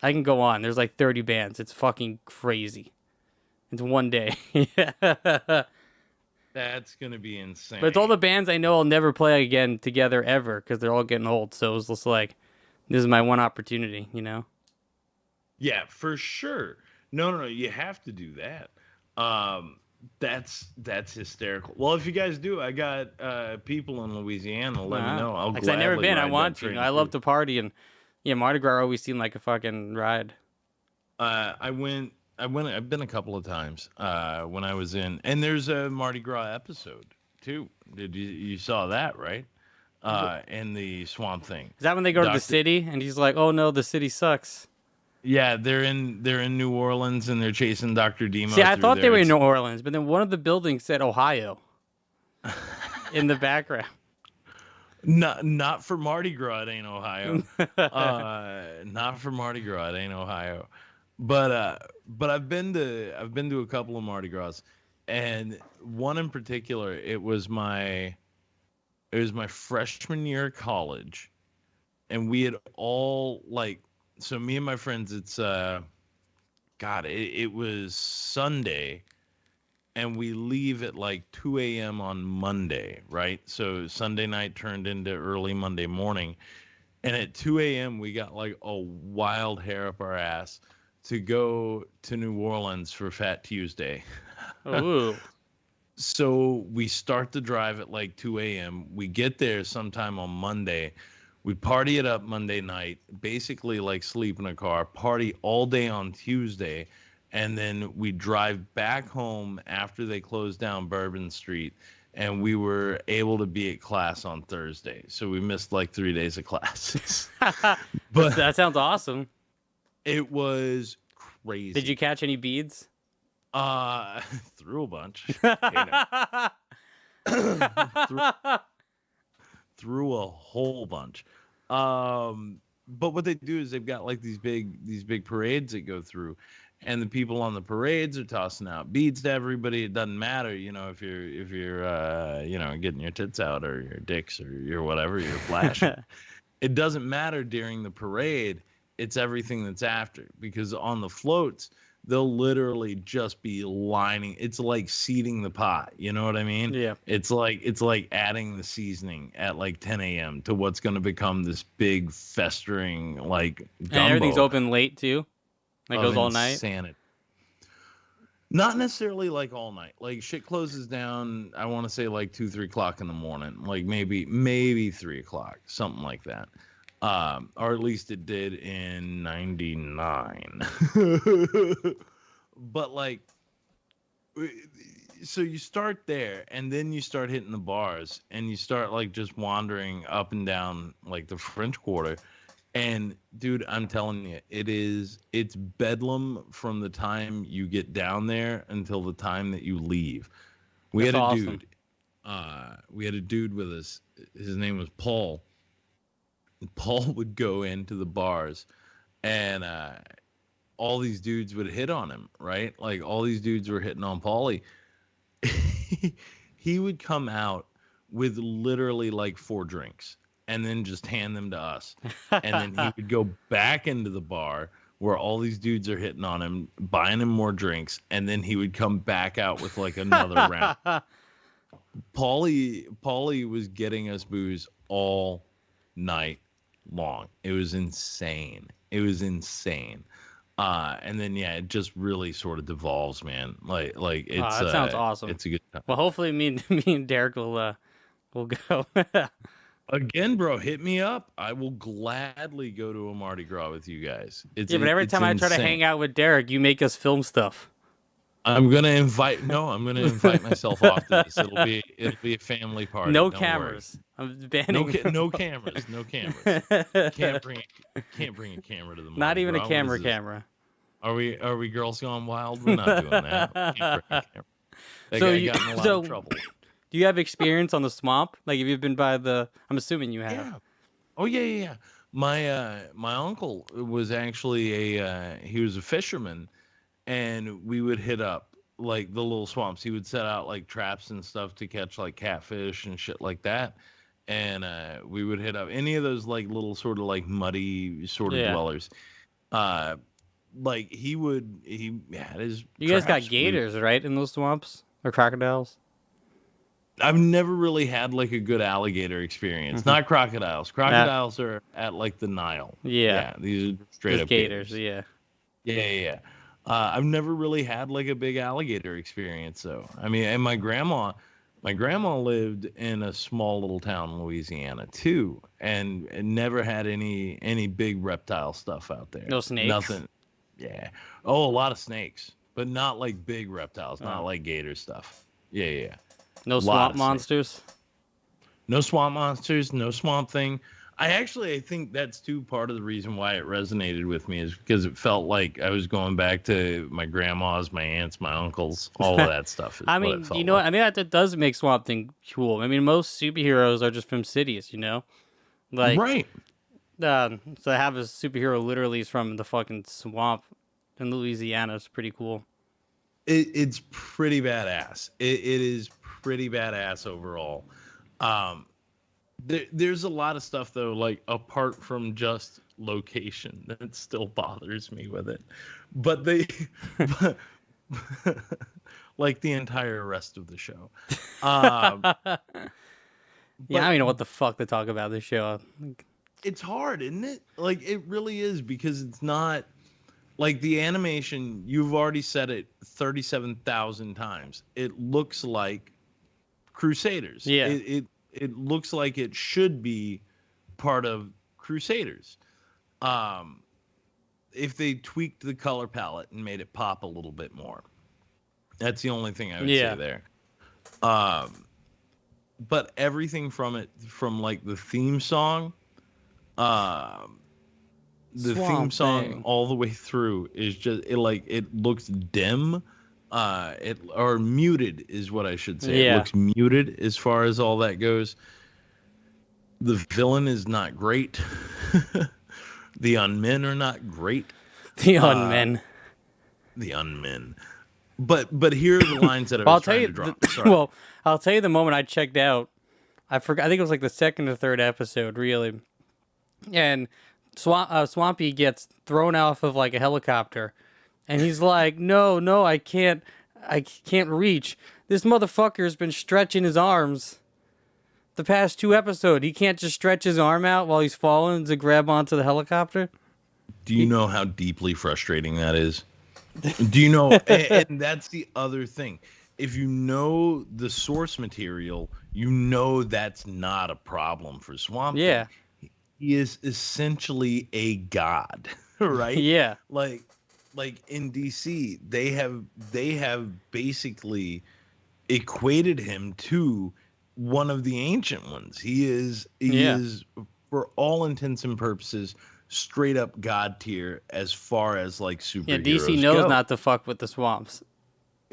I can go on. There's like 30 bands. It's fucking crazy. It's one day. But That's gonna be insane. it's all the bands I know I'll never play again together ever because they're all getting old. So it was just like, this is my one opportunity, you know? Yeah, for sure. No. You have to do that. That's hysterical. Well, if you guys do, I got people in Louisiana. Let me know. I'll Because I've never gladly been. I ride want that to. train I love through. to party, and yeah, Mardi Gras always seemed like a fucking ride. I've been a couple of times when I was in, and there's a Mardi Gras episode too. Did you saw that, right? In the Swamp Thing. Is that when they go to the Doctor- city and he's like, "Oh no, the city sucks." Yeah, they're in New Orleans and they're chasing Dr. Demo. See, I through thought there. they were in It's- New Orleans, but then one of the buildings said Ohio in the background. Not for Mardi Gras, it ain't Ohio. Not for Mardi Gras, it ain't Ohio. But I've been to a couple of Mardi Gras, and one in particular, it was my freshman year of college, and we had all so me and my friends, it's it was Sunday, and we leave at like 2 a.m. on Monday, right? So Sunday night turned into early Monday morning. And at 2 a.m., we got like a wild hair up our ass to go to New Orleans for Fat Tuesday. Ooh. So we start the drive at like 2 a.m. We get there sometime on Monday. We party it up Monday night, basically like sleep in a car, party all day on Tuesday. And then we drive back home after they closed down Bourbon Street, and we were able to be at class on Thursday. So we missed like 3 days of classes. But That sounds awesome. it was crazy. Did you catch any beads? Threw a bunch. Threw a whole bunch. But what they do is they've got like these big parades that go through. and the people on the parades are tossing out beads to everybody. It doesn't matter, if you're getting your tits out or your dicks or your whatever you're flashing. It doesn't matter during the parade. It's everything that's after, because on the floats they'll literally just be lining. It's like seeding the pot. You know what I mean? Yeah. It's like adding the seasoning at like 10 a.m. to what's going to become this big festering like gumbo. And everything's open late too. Like goes all night. Insanity. Not necessarily like all night. Like shit closes down. I want to say like 2-3 o'clock in the morning. Like maybe 3 o'clock, something like that. Or at least it did in '99. But like, so you start there, and then you start hitting the bars, and you start like just wandering up and down like the French Quarter. And dude, I'm telling you, it's bedlam from the time you get down there until the time that you leave. We had a dude with us. His name was Paul. Paul would go into the bars, and all these dudes would hit on him, right? Like all these dudes were hitting on Paulie. He would come out with literally like 4 drinks and then just hand them to us. And then he would go back into the bar where all these dudes are hitting on him, buying him more drinks, and then he would come back out with like another round. Paulie was getting us booze all night long. It was insane. And then it just really sort of devolves, man. Like it's that sounds awesome. It's a good time. Well, hopefully me and Derek will go. Again, bro, hit me up. I will gladly go to a Mardi Gras with you guys. But every time I try to hang out with Derek, you make us film stuff. I'm gonna invite myself off to this. It'll be a family party. No cameras. I'm banning. No cameras. Can't bring a camera to the Mardi Not even Gras. a camera. Are we Girls Gone Wild? We're not doing that. Can't bring a camera. That So guy got in a lot of trouble. Do you have experience on the swamp? Like, have you been by the? I'm assuming you have. Yeah. Oh yeah. My uncle was actually he was a fisherman, and we would hit up like the little swamps. He would set out like traps and stuff to catch like catfish and shit like that. And we would hit up any of those like little sort of like muddy sort of dwellers. Like he had his. You guys got gators, right, in those swamps, or crocodiles? I've never really had like a good alligator experience. Mm-hmm. Not crocodiles. Crocodiles are at like the Nile. Yeah. These are straight up gators. Yeah. I've never really had like a big alligator experience though. I mean, and my grandma lived in a small little town in Louisiana too, and never had any big reptile stuff out there. No snakes. Nothing. Yeah. Oh, a lot of snakes, but not like big reptiles. Not like gator stuff. Yeah. No swamp monsters? No swamp monsters, no swamp thing. I think that's part of the reason why it resonated with me is because it felt like I was going back to my grandma's, my aunts, my uncles, all of that stuff. I mean, you know what? I think that does make Swamp Thing cool. I mean, most superheroes are just from cities, you know? Like, right. So have a superhero literally is from the fucking swamp in Louisiana is pretty cool. It's pretty badass. It is pretty badass overall. There's a lot of stuff though, like apart from just location, that still bothers me with it. But like the entire rest of the show. Yeah, I don't even know what the fuck to talk about this show. It's hard, isn't it? Like it really is, because it's not. Like the animation, you've already said it 37,000 times. It looks like Crusaders. Yeah. It looks like it should be part of Crusaders. If they tweaked the color palette and made it pop a little bit more. That's the only thing I would say there. But everything from it, from like the theme song, the theme song all the way through is just it looks dim, or muted is what I should say. Yeah. It looks muted as far as all that goes. The villain is not great. The unmen are not great. The unmen. The Unmin. But here are the lines that I Well, was trying to drop. Sorry. well, I'll tell you the moment I checked out. I forgot. I think it was like the second or third episode, really. And Swampy gets thrown off of like a helicopter, and he's like, "No, no, I can't reach. This motherfucker's been stretching his arms the past 2 episodes. He can't just stretch his arm out while he's falling to grab onto the helicopter." Do you know how deeply frustrating that is? Do you know? And that's the other thing. If you know the source material, you know that's not a problem for Swamp Thing. Yeah. He is essentially a god, right? Yeah. Like in DC, they have basically equated him to one of the ancient ones. He is for all intents and purposes straight up god tier as far as like superheroes. Yeah, DC knows go. not to fuck with the swamps.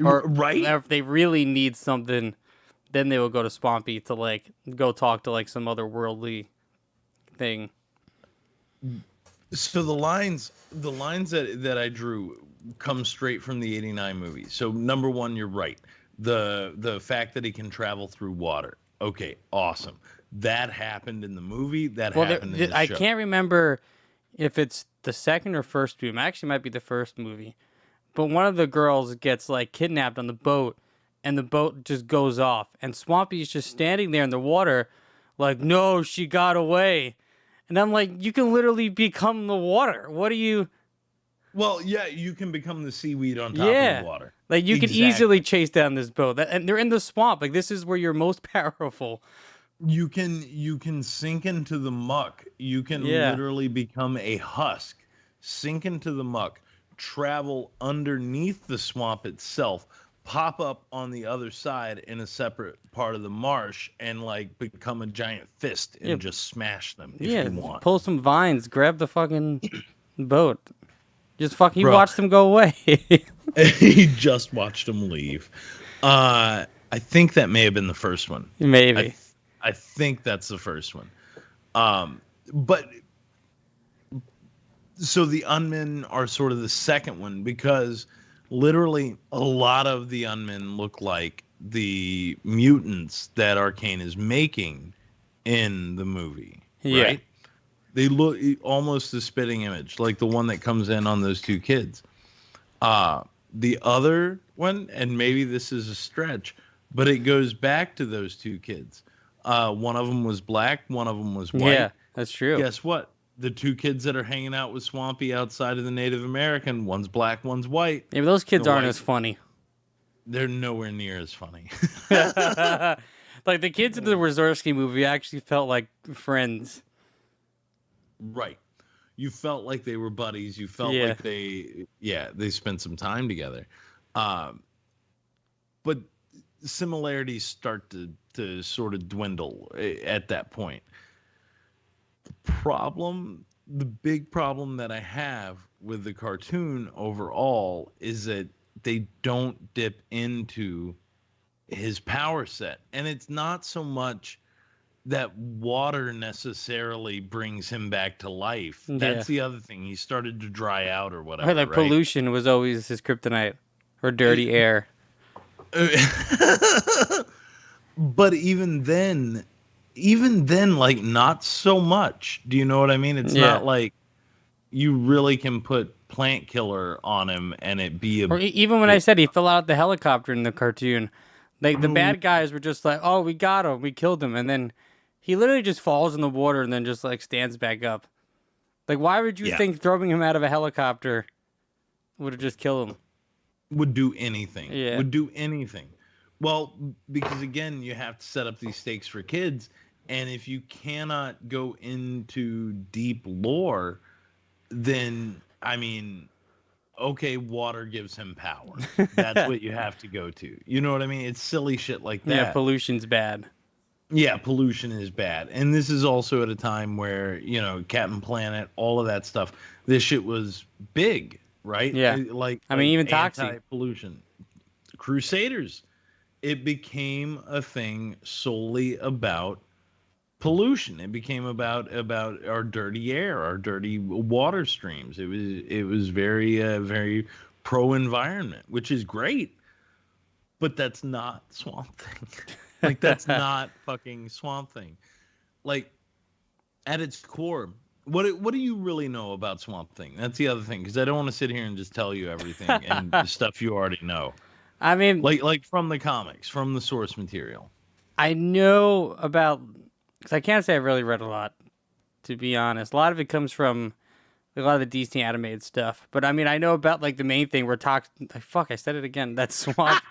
Or right? if they really need something, then they will go to Swampy to like go talk to like some other worldly thing. So the lines that I drew come straight from the '89 movie. So number one, you're right. The fact that he can travel through water. Okay, awesome. That happened in the movie. That happened in the I show. can't remember if it's the second or first movie. It actually might be the first movie. But one of the girls gets like kidnapped on the boat, and the boat just goes off, and Swampy's just standing there in the water, like, "No, she got away." And I'm like, you can literally become the water. What are you? Well, yeah, you can become the seaweed on top of the water. Like you can Exactly. easily chase down this boat, and they're in the swamp. Like this is where you're most powerful. You can sink into the muck. You can literally become a husk, sink into the muck, travel underneath the swamp itself, pop up on the other side in a separate part of the marsh, and like become a giant fist and just smash them if you want. Pull some vines, grab the fucking boat. Just fucking Bro. watch them go away. He just watched them leave. I think that may have been the first one. Maybe. I think that's the first one. But so the Unmen are sort of the second one because literally a lot of the Unmen look like the mutants that Arcane is making in the movie. Yeah. Right? They look almost the spitting image, like the one that comes in on those 2 kids. The other one, and maybe this is a stretch, but it goes back to those 2 kids. One of them was black, one of them was white. Yeah, that's true. Guess what? The 2 kids that are hanging out with Swampy outside of the Native American, one's black, one's white. Yeah, but those kids The aren't white- as funny. They're nowhere near as funny. Like the kids in the Wazowski movie actually felt like friends. Right. You felt like they were buddies. You felt like they spent some time together. But similarities start to sort of dwindle at that point. The big problem that I have with the cartoon overall is that they don't dip into his power set. And it's not so much that water necessarily brings him back to life. That's the other thing. He started to dry out or whatever. Like right? pollution was always his kryptonite, or dirty air. But even then, like not so much. Do you know what I mean? It's not like you really can put plant killer on him and it be a. Or even when I said he fell out of the helicopter in the cartoon, like the bad guys were just like, "Oh, we got him, we killed him," and then he literally just falls in the water and then just like stands back up. Like, why would you think throwing him out of a helicopter would have just killed him? Would do anything. Yeah. Would do anything. Well, because again, you have to set up these stakes for kids, and if you cannot go into deep lore, then I mean, okay, water gives him power. That's what you have to go to. You know what I mean? It's silly shit like that. Yeah, pollution's bad. Yeah, pollution is bad. And this is also at a time where, you know, Captain Planet, all of that stuff, this shit was big, right? Yeah. Even Toxic. Anti-pollution. Crusaders. It became a thing solely about pollution. It became about our dirty air, our dirty water streams. It was very very pro-environment, which is great. But that's not Swamp Thing. Like, that's not fucking Swamp Thing. Like, at its core, what do you really know about Swamp Thing? That's the other thing, because I don't want to sit here and just tell you everything and the stuff you already know. I mean, like from the comics, from the source material. I know about, because I can't say I've really read a lot, to be honest. A lot of it comes from a lot of the DC animated stuff. But I mean, I know about like the main thing we're talking. Fuck, I said it again. That Swamp.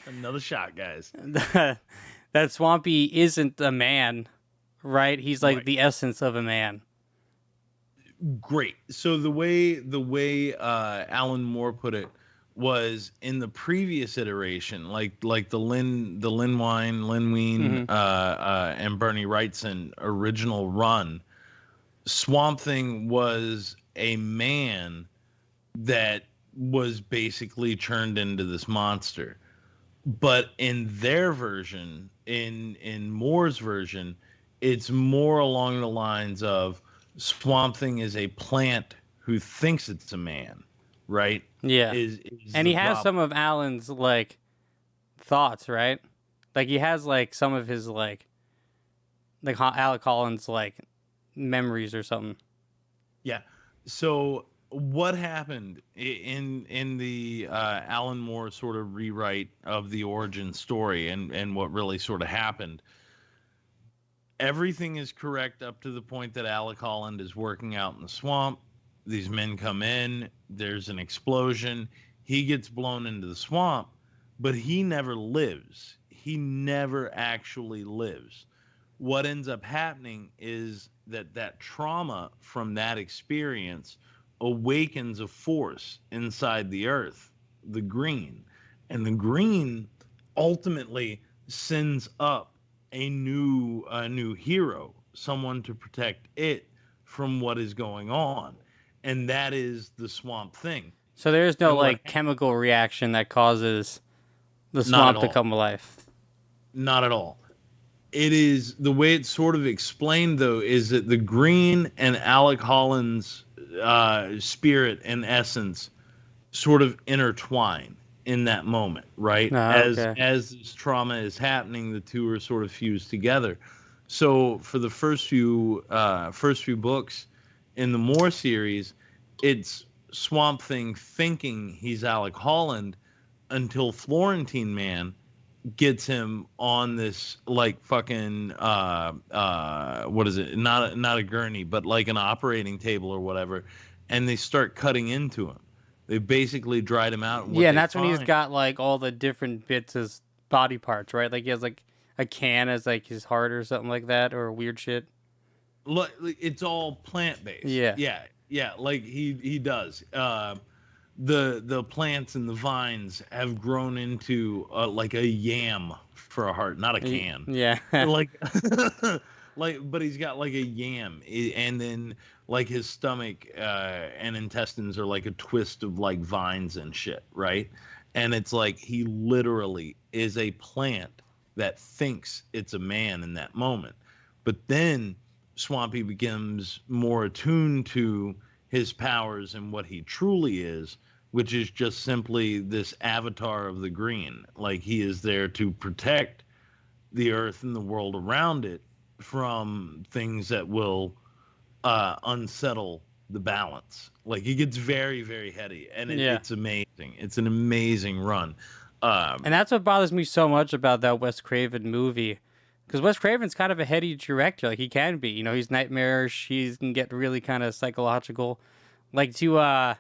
Another shot, guys. That Swampy isn't a man, right? He's like Right. the essence of a man. Great. So the way Alan Moore put it was in the previous iteration, like the Lin Wein, and Bernie Wrightson original run. Swamp Thing was a man that was basically turned into this monster. But in their version, in Moore's version, it's more along the lines of Swamp Thing is a plant who thinks it's a man, right? Yeah. Is And the he has problem. some of Alan's like thoughts, right? Like he has like some of his like Alec Holland's like memories or something. Yeah. So what happened in the Alan Moore sort of rewrite of the origin story and what really sort of happened? Everything is correct up to the point that Alec Holland is working out in the swamp. These men come in. There's an explosion. He gets blown into the swamp, but he never lives. He never actually lives. What ends up happening is that trauma from that experience awakens a force inside the earth, the green. And the green ultimately sends up a new hero, someone to protect it from what is going on. And that is the Swamp Thing. So there's no And what like hap- chemical reaction that causes the Not swamp at to all. come alive. Not at all. It is the way it's sort of explained, though, is that the green and Alec Holland's spirit and essence sort of intertwine in that moment, right? Okay. As this trauma is happening, the two are sort of fused together. So for the first few books in the Moore series, it's Swamp Thing thinking he's Alec Holland until Florentine Man gets him on this like fucking what is it? Not a gurney, but like an operating table or whatever, and they start cutting into him. They basically dried him out. Yeah, and that's when he's got like all the different bits as body parts, right? Like he has like a can as like his heart or something like that, or weird shit. Look, it's all plant based. Yeah. Yeah. Like he does. The plants and the vines have grown into like a yam for a heart, not a can. Yeah. like but he's got like a yam, and then like his stomach and intestines are like a twist of like vines and shit, right? And it's like he literally is a plant that thinks it's a man in that moment. But then Swampy becomes more attuned to his powers and what he truly is, which is just simply this avatar of the green. Like he is there to protect the earth and the world around it from things that will unsettle the balance. Like he gets very, very heady, and it's amazing. It's an amazing run. And that's what bothers me so much about that Wes Craven movie. Because Wes Craven's kind of a heady director. Like, he can be. You know, he's nightmarish. He can get really kind of psychological. Like, to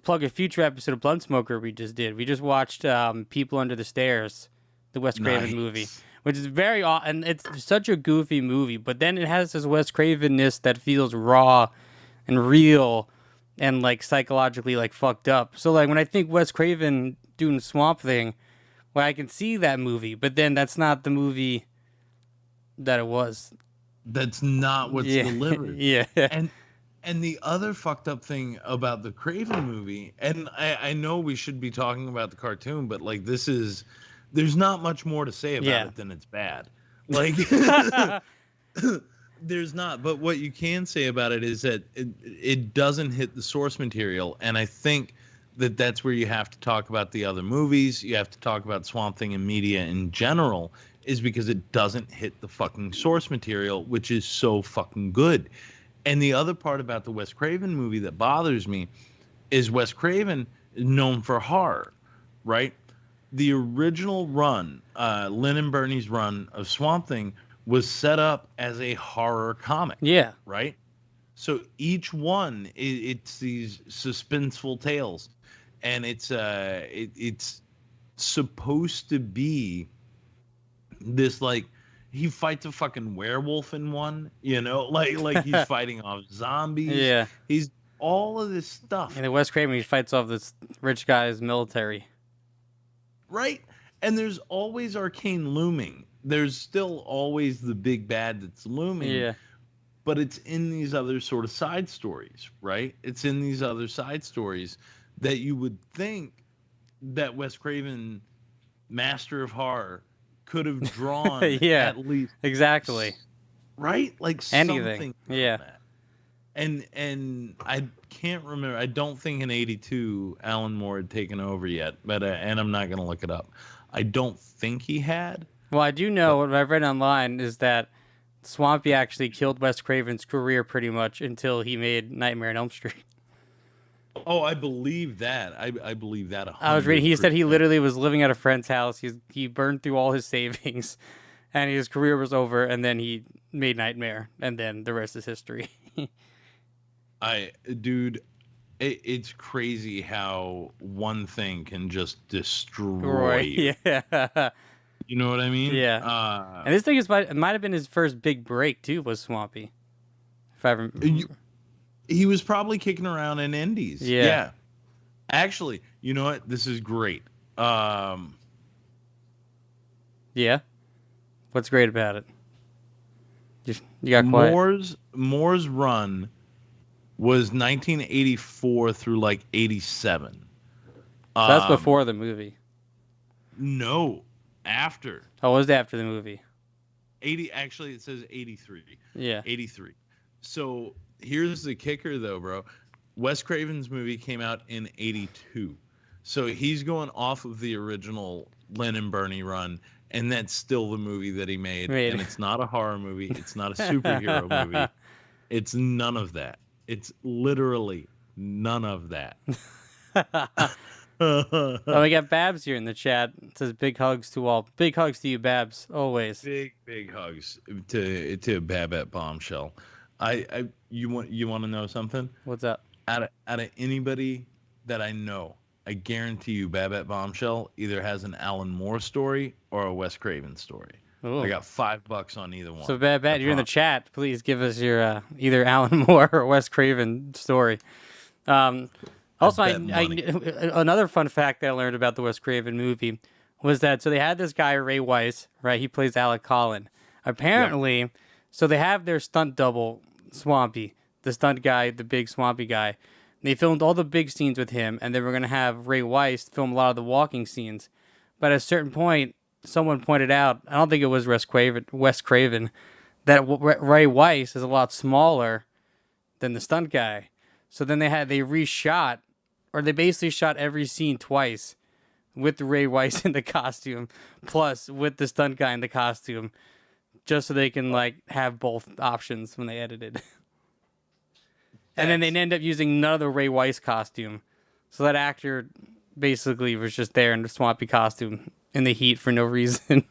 plug a future episode of Blunt Smoker we just did. We just watched People Under the Stairs, the Wes Craven movie. Which is very and it's such a goofy movie. But then it has this Wes Craven-ness that feels raw and real and, like, psychologically, like, fucked up. So, like, when I think Wes Craven doing Swamp Thing, well, I can see that movie. But then that's not the movie that it was. That's not what's delivered. Yeah. And the other fucked up thing about the Craven movie, and I know we should be talking about the cartoon, but like there's not much more to say about it than it's bad. Like there's not, but what you can say about it is that it doesn't hit the source material, and I think that's where you have to talk about the other movies. You have to talk about Swamp Thing and media in general, is because it doesn't hit the fucking source material, which is so fucking good. And the other part about the Wes Craven movie that bothers me is Wes Craven is known for horror, right? The original run, Lynn and Bernie's run of Swamp Thing, was set up as a horror comic. Yeah. Right? So each one, it's these suspenseful tales. And it's supposed to be this, like, he fights a fucking werewolf in one, like he's fighting off zombies. Yeah. He's all of this stuff. And then Wes Craven, he fights off this rich guy's military. Right? And there's always Arcane looming. There's still always the big bad that's looming. Yeah. But it's in these other sort of side stories, right? It's in these other side stories that you would think that Wes Craven, master of horror, could have drawn yeah, at least. Exactly. Right? Like anything. Something yeah. That. And I can't remember. I don't think in '82 Alan Moore had taken over yet, but and I'm not going to look it up. I don't think he had. Well, I do know what I've read online is that Swampy actually killed Wes Craven's career pretty much until he made Nightmare on Elm Street. Oh, I believe that. I believe that. I was reading. He said he literally was living at a friend's house. He burned through all his savings, and his career was over. And then he made Nightmare, and then the rest is history. Dude, it's crazy how one thing can just destroy Right. you. Yeah. You know what I mean? Yeah. And this thing it might have been his first big break too. Was Swampy, if I remember. He was probably kicking around in indies. Yeah. Actually, you know what? This is great. Yeah. What's great about it? You got quiet. Moore's run was 1984 through like 87. So that's before the movie. No, after. Oh, it was after the movie. 80. Actually, it says 83. Yeah. 83. So here's the kicker, though, bro. Wes Craven's movie came out in 82. So he's going off of the original Len and Bernie run, and that's still the movie that he made. And it's not a horror movie. It's not a superhero movie. It's none of that. It's literally none of that. Oh, we got Babs here in the chat. It says big hugs to all. Big hugs to you, Babs. Always. Big hugs to Babette Bombshell. You want to know something? What's up? Out of anybody that I know, I guarantee you Babette Bombshell either has an Alan Moore story or a Wes Craven story. Ooh. I got $5 on either one. So Babette, you're in the chat. Please give us your either Alan Moore or Wes Craven story. Also, another fun fact that I learned about the Wes Craven movie was that so they had this guy Ray Weiss, right? He plays Alec Collin. Apparently, so they have their stunt double Swampy, the stunt guy, the big Swampy guy. They filmed all the big scenes with him, and they were going to have Ray Weiss film a lot of the walking scenes. But at a certain point, someone pointed out, I don't think it was Wes Craven, that Ray Weiss is a lot smaller than the stunt guy. So then they reshot, or they basically shot every scene twice with Ray Weiss in the costume, plus with the stunt guy in the costume, just so they can like have both options when they edited. And then they end up using none of the Ray Weiss costume. So that actor basically was just there in the swampy costume in the heat for no reason.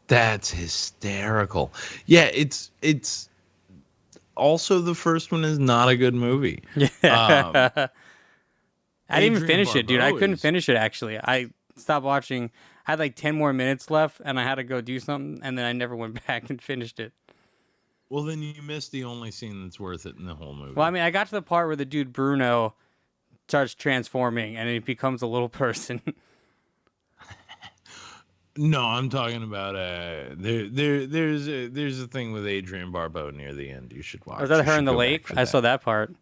That's hysterical. Yeah, it's also the first one is not a good movie. Yeah. I didn't even Adrienne finish it, dude. I couldn't Barbeau finish it, actually. I stopped watching. I had like 10 more minutes left, and I had to go do something, and then I never went back and finished it. Well, then you missed the only scene that's worth it in the whole movie. Well, I mean, I got to the part where the dude Bruno starts transforming, and he becomes a little person. No, I'm talking about there's a thing with Adrienne Barbeau near the end. You should watch. Was that her in the lake? I saw that part.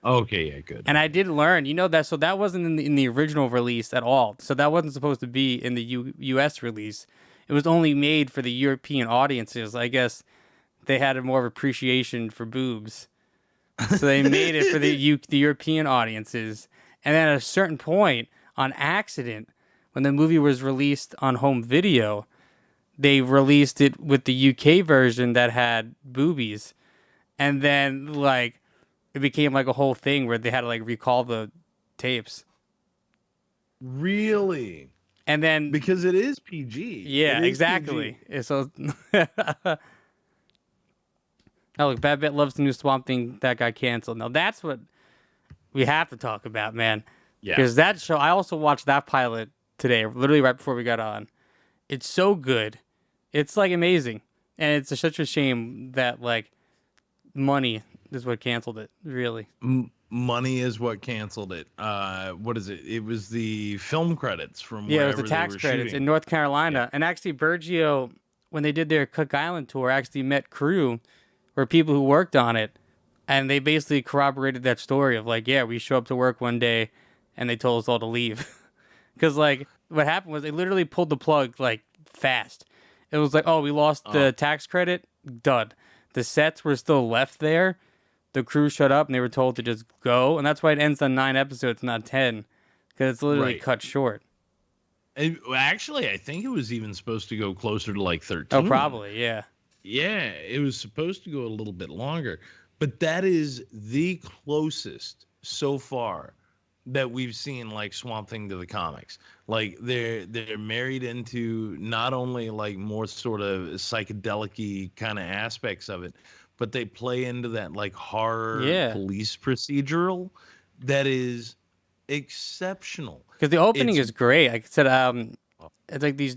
Okay, yeah, good. And I did learn, that so that wasn't in the original release at all. So that wasn't supposed to be in the U.S. release. It was only made for the European audiences. I guess they had a more of appreciation for boobs, so they made it for the European audiences. And then at a certain point, on accident, when the movie was released on home video, they released it with the UK version that had boobies. And then, like, it became like a whole thing where they had to, like, recall the tapes. Really? And then, Because it is PG. yeah, It is exactly. PG. So, oh, look, Bad Bet loves the new Swamp Thing that got canceled. Now, that's what we have to talk about, man. Yeah. Because that show, I also watched that pilot today, literally right before we got on. It's so good. It's, like, amazing. And it's such a shame that, like, money is what canceled it, really. Money is what canceled it. What is it? It was the film credits from Yeah, it was wherever the they tax were credits shooting. in North Carolina. Yeah. And actually, Bergio, when they did their Cook Island tour, actually met crew or people who worked on it. And they basically corroborated that story of, like, yeah, we show up to work one day and they told us all to leave. Because, like, what happened was they literally pulled the plug, like, fast. It was like, oh, we lost the tax credit. Done. The sets were still left there. The crew shut up and they were told to just go. And that's why it ends on 9 episodes, not 10. Because it's literally Right. cut short. Actually, I think it was even supposed to go closer to like 13. Oh, probably, yeah. Yeah, it was supposed to go a little bit longer. But that is the closest so far that we've seen like Swamp Thing to the comics. Like they're married into not only like more sort of psychedelic-y kind of aspects of it, but they play into that like horror police procedural that is exceptional. Because the opening is great. Like I said, it's like these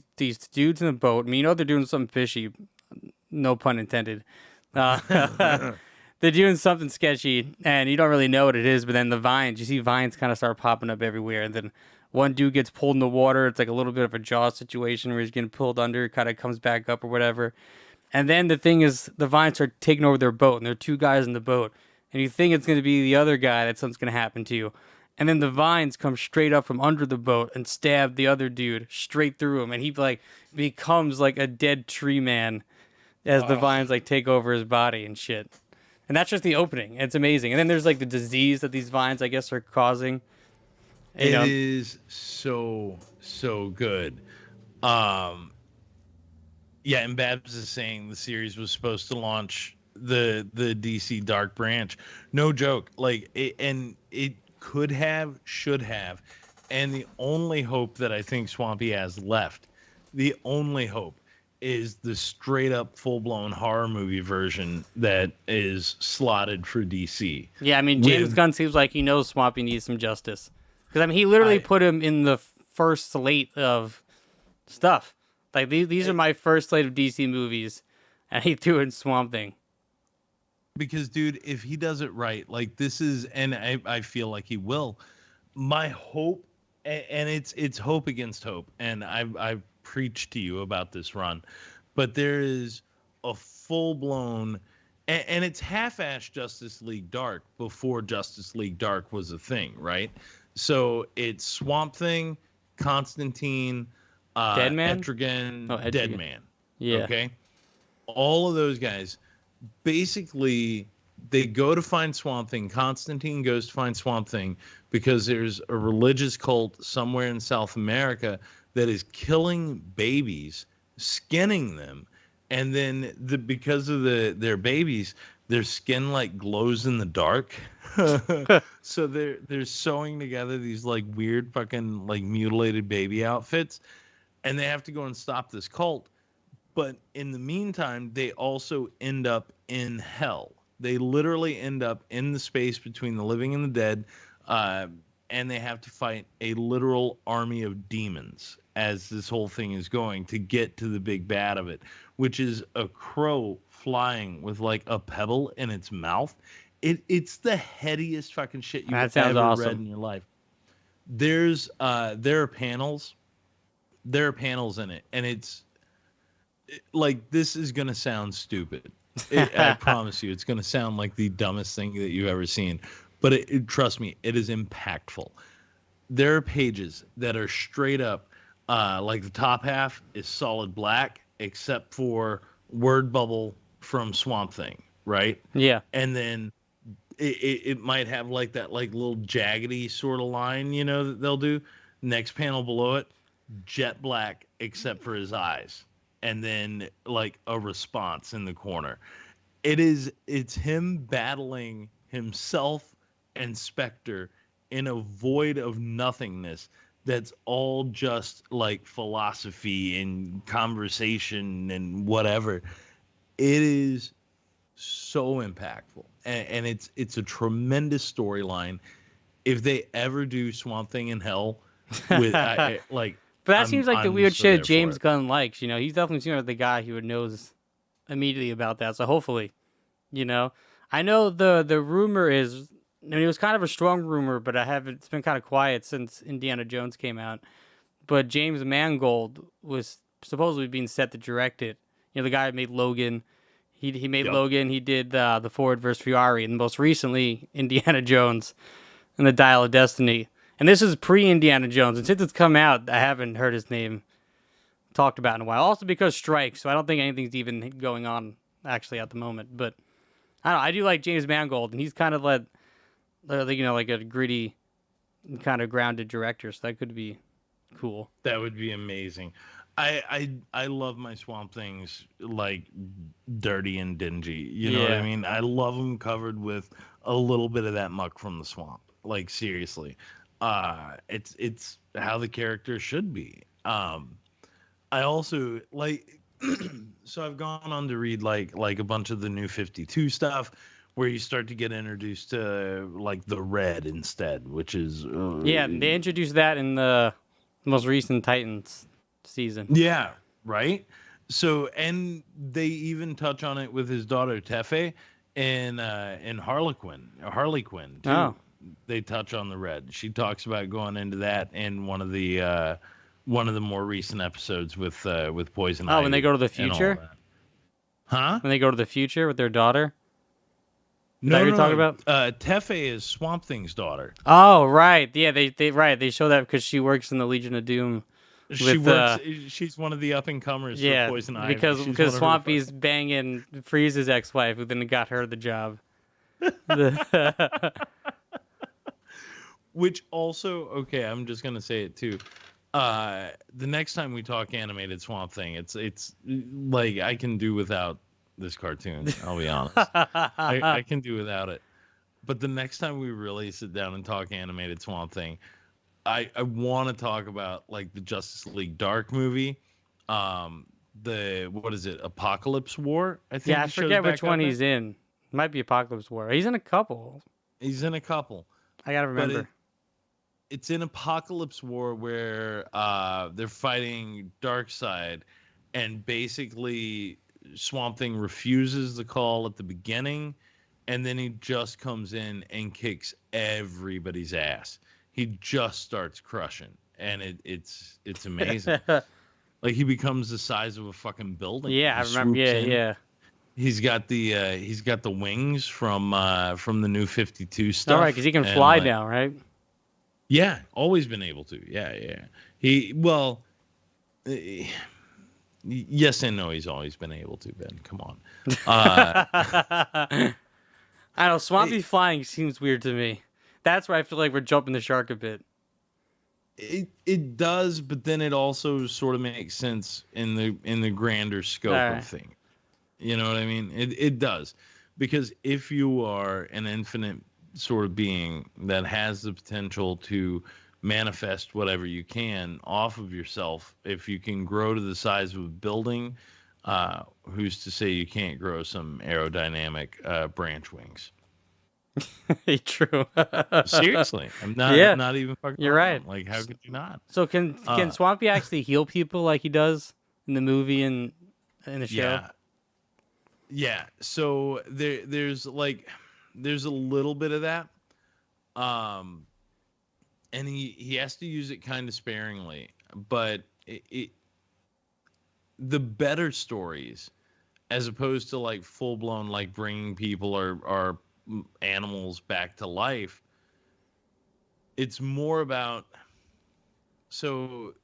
dudes in a boat. I mean, you know they're doing something fishy. No pun intended. They're doing something sketchy, and you don't really know what it is. But then the vines, you see vines kind of start popping up everywhere. And then one dude gets pulled in the water. It's like a little bit of a Jaws situation where he's getting pulled under, kind of comes back up or whatever. And then the thing is, the vines start taking over their boat, and there are 2 guys in the boat. And you think it's going to be the other guy that something's going to happen to. And then the vines come straight up from under the boat and stab the other dude straight through him. And he, like, becomes, like, a dead tree man as the vines, like, take over his body and shit. And that's just the opening. It's amazing. And then there's, like, the disease that these vines, I guess, are causing. It is so good. Yeah, and Babs is saying the series was supposed to launch the DC Dark Branch. No joke. Like, it could have, should have. And the only hope that I think Swampy has left, the only hope, is the straight up full blown horror movie version that is slotted for DC. Yeah, I mean, James Gunn seems like he knows Swampy needs some justice. Because, I mean, he literally put him in the first slate of stuff. Like, these are my first slate of DC movies, and he threw in Swamp Thing. Because, dude, if he does it right, like, this is, and I feel like he will, my hope, and it's hope against hope, and I've preached to you about this run, but there is a full-blown, and it's half-assed Justice League Dark before Justice League Dark was a thing, right? So it's Swamp Thing, Constantine, Deadman? Etrigan, Etrigan. Deadman. Yeah. Okay? All of those guys, basically, they go to find Swamp Thing. Constantine goes to find Swamp Thing because there's a religious cult somewhere in South America that is killing babies, skinning them, and then because of their babies, their skin like glows in the dark. So they're sewing together these like weird fucking like mutilated baby outfits, and they have to go and stop this cult. But in the meantime, they also end up in hell. They literally end up in the space between the living and the dead, and they have to fight a literal army of demons as this whole thing is going to get to the big bad of it, which is a crow flying with like a pebble in its mouth. It's the headiest fucking shit you've ever read in your life. There are panels in it, and it's like, this is gonna sound stupid. I promise you, it's gonna sound like the dumbest thing that you've ever seen, but trust me, it is impactful. There are pages that are straight up, like the top half is solid black, except for word bubble from Swamp Thing, right? Yeah. And then it might have like that like little jaggedy sort of line, you know, that they'll do. Next panel below it, jet black except for his eyes, and then like a response in the corner. It's him battling himself and Spectre in a void of nothingness that's all just like philosophy and conversation and whatever. It is so impactful, and it's a tremendous storyline. If they ever do Swamp Thing in Hell with like, But that seems like the I'm weird so shit there for James it. Gunn likes. You know, he's definitely seems like the guy who knows immediately about that. So hopefully, you know, I know the rumor is. I mean, it was kind of a strong rumor, but I haven't. It's been kind of quiet since Indiana Jones came out. But James Mangold was supposedly being set to direct it. You know, the guy who made Logan. He made Yep. Logan. He did the Ford versus Ferrari, and most recently Indiana Jones and the Dial of Destiny. And this is pre-Indiana Jones, and since it's come out, I haven't heard his name talked about in a while. Also because strikes, so I don't think anything's even going on actually at the moment. But I don't know, I do like James Mangold, and he's kind of like a gritty, kind of grounded director, so that could be cool. That would be amazing. I love my Swamp Things like dirty and dingy. You know what I Yeah. mean? I love them covered with a little bit of that muck from the swamp. Like seriously, it's how the character should be. I also like so I've gone on to read like a bunch of the New 52 stuff where you start to get introduced to like the Red instead, which is Yeah, they introduced that in the most recent Titans season. yeah, right. So and they even touch on it with his daughter Tefe in Harley Quinn too. Oh. They touch on the Red. She talks about going into that in one of the more recent episodes with Poison Ivy. Oh, when they go to the and all future? that. Huh? When they go to the future with their daughter? No, what no, you're talking no. about? Tefe is Swamp Thing's daughter. Oh, right. Yeah, they show that because she works in the Legion of Doom. She With, works. She's one of the up and comers Yeah, for Poison Ivy. because She's because one of her Swampy's banging Freeze's ex-wife, who then got her the job. Which also, okay, I'm just gonna say it too. The next time we talk animated Swamp Thing, it's like I can do without this cartoon. I'll be honest, I can do without it. But the next time we really sit down and talk animated Swamp Thing, I want to talk about like the Justice League Dark movie, the what is it, Apocalypse War? I think. Yeah, I he shows forget back which one up he's in. Might be Apocalypse War. He's in a couple. He's in a couple. I gotta But remember. it's in Apocalypse War where they're fighting Darkseid, and basically Swamp Thing refuses the call at the beginning, and then he just comes in and kicks everybody's ass. He just starts crushing, and it's amazing. Like he becomes the size of a fucking building. Yeah, I He remember. swoops Yeah, in. yeah. He's got the wings from the New 52 stuff. All right, because he can and, fly like, now, right? Yeah, always been able to. Yeah. Yes and no. He's always been able to. Ben, come on. I don't know. Swampy flying seems weird to me. That's where I feel like we're jumping the shark a bit. It does, but then it also sort of makes sense in the grander scope Alright. of things. You know what I mean? It does, because if you are an infinite sort of being that has the potential to manifest whatever you can off of yourself, if you can grow to the size of a building, who's to say you can't grow some aerodynamic branch wings? True. Seriously, I'm not. Yeah, I'm not even fucking. you're around. right. Like, how could you not? So can Swampy actually heal people like he does in the movie and in the show? Yeah. So there's a little bit of that, and he has to use it kind of sparingly, but the better stories, as opposed to like full blown like bringing people or animals back to life, it's more about. So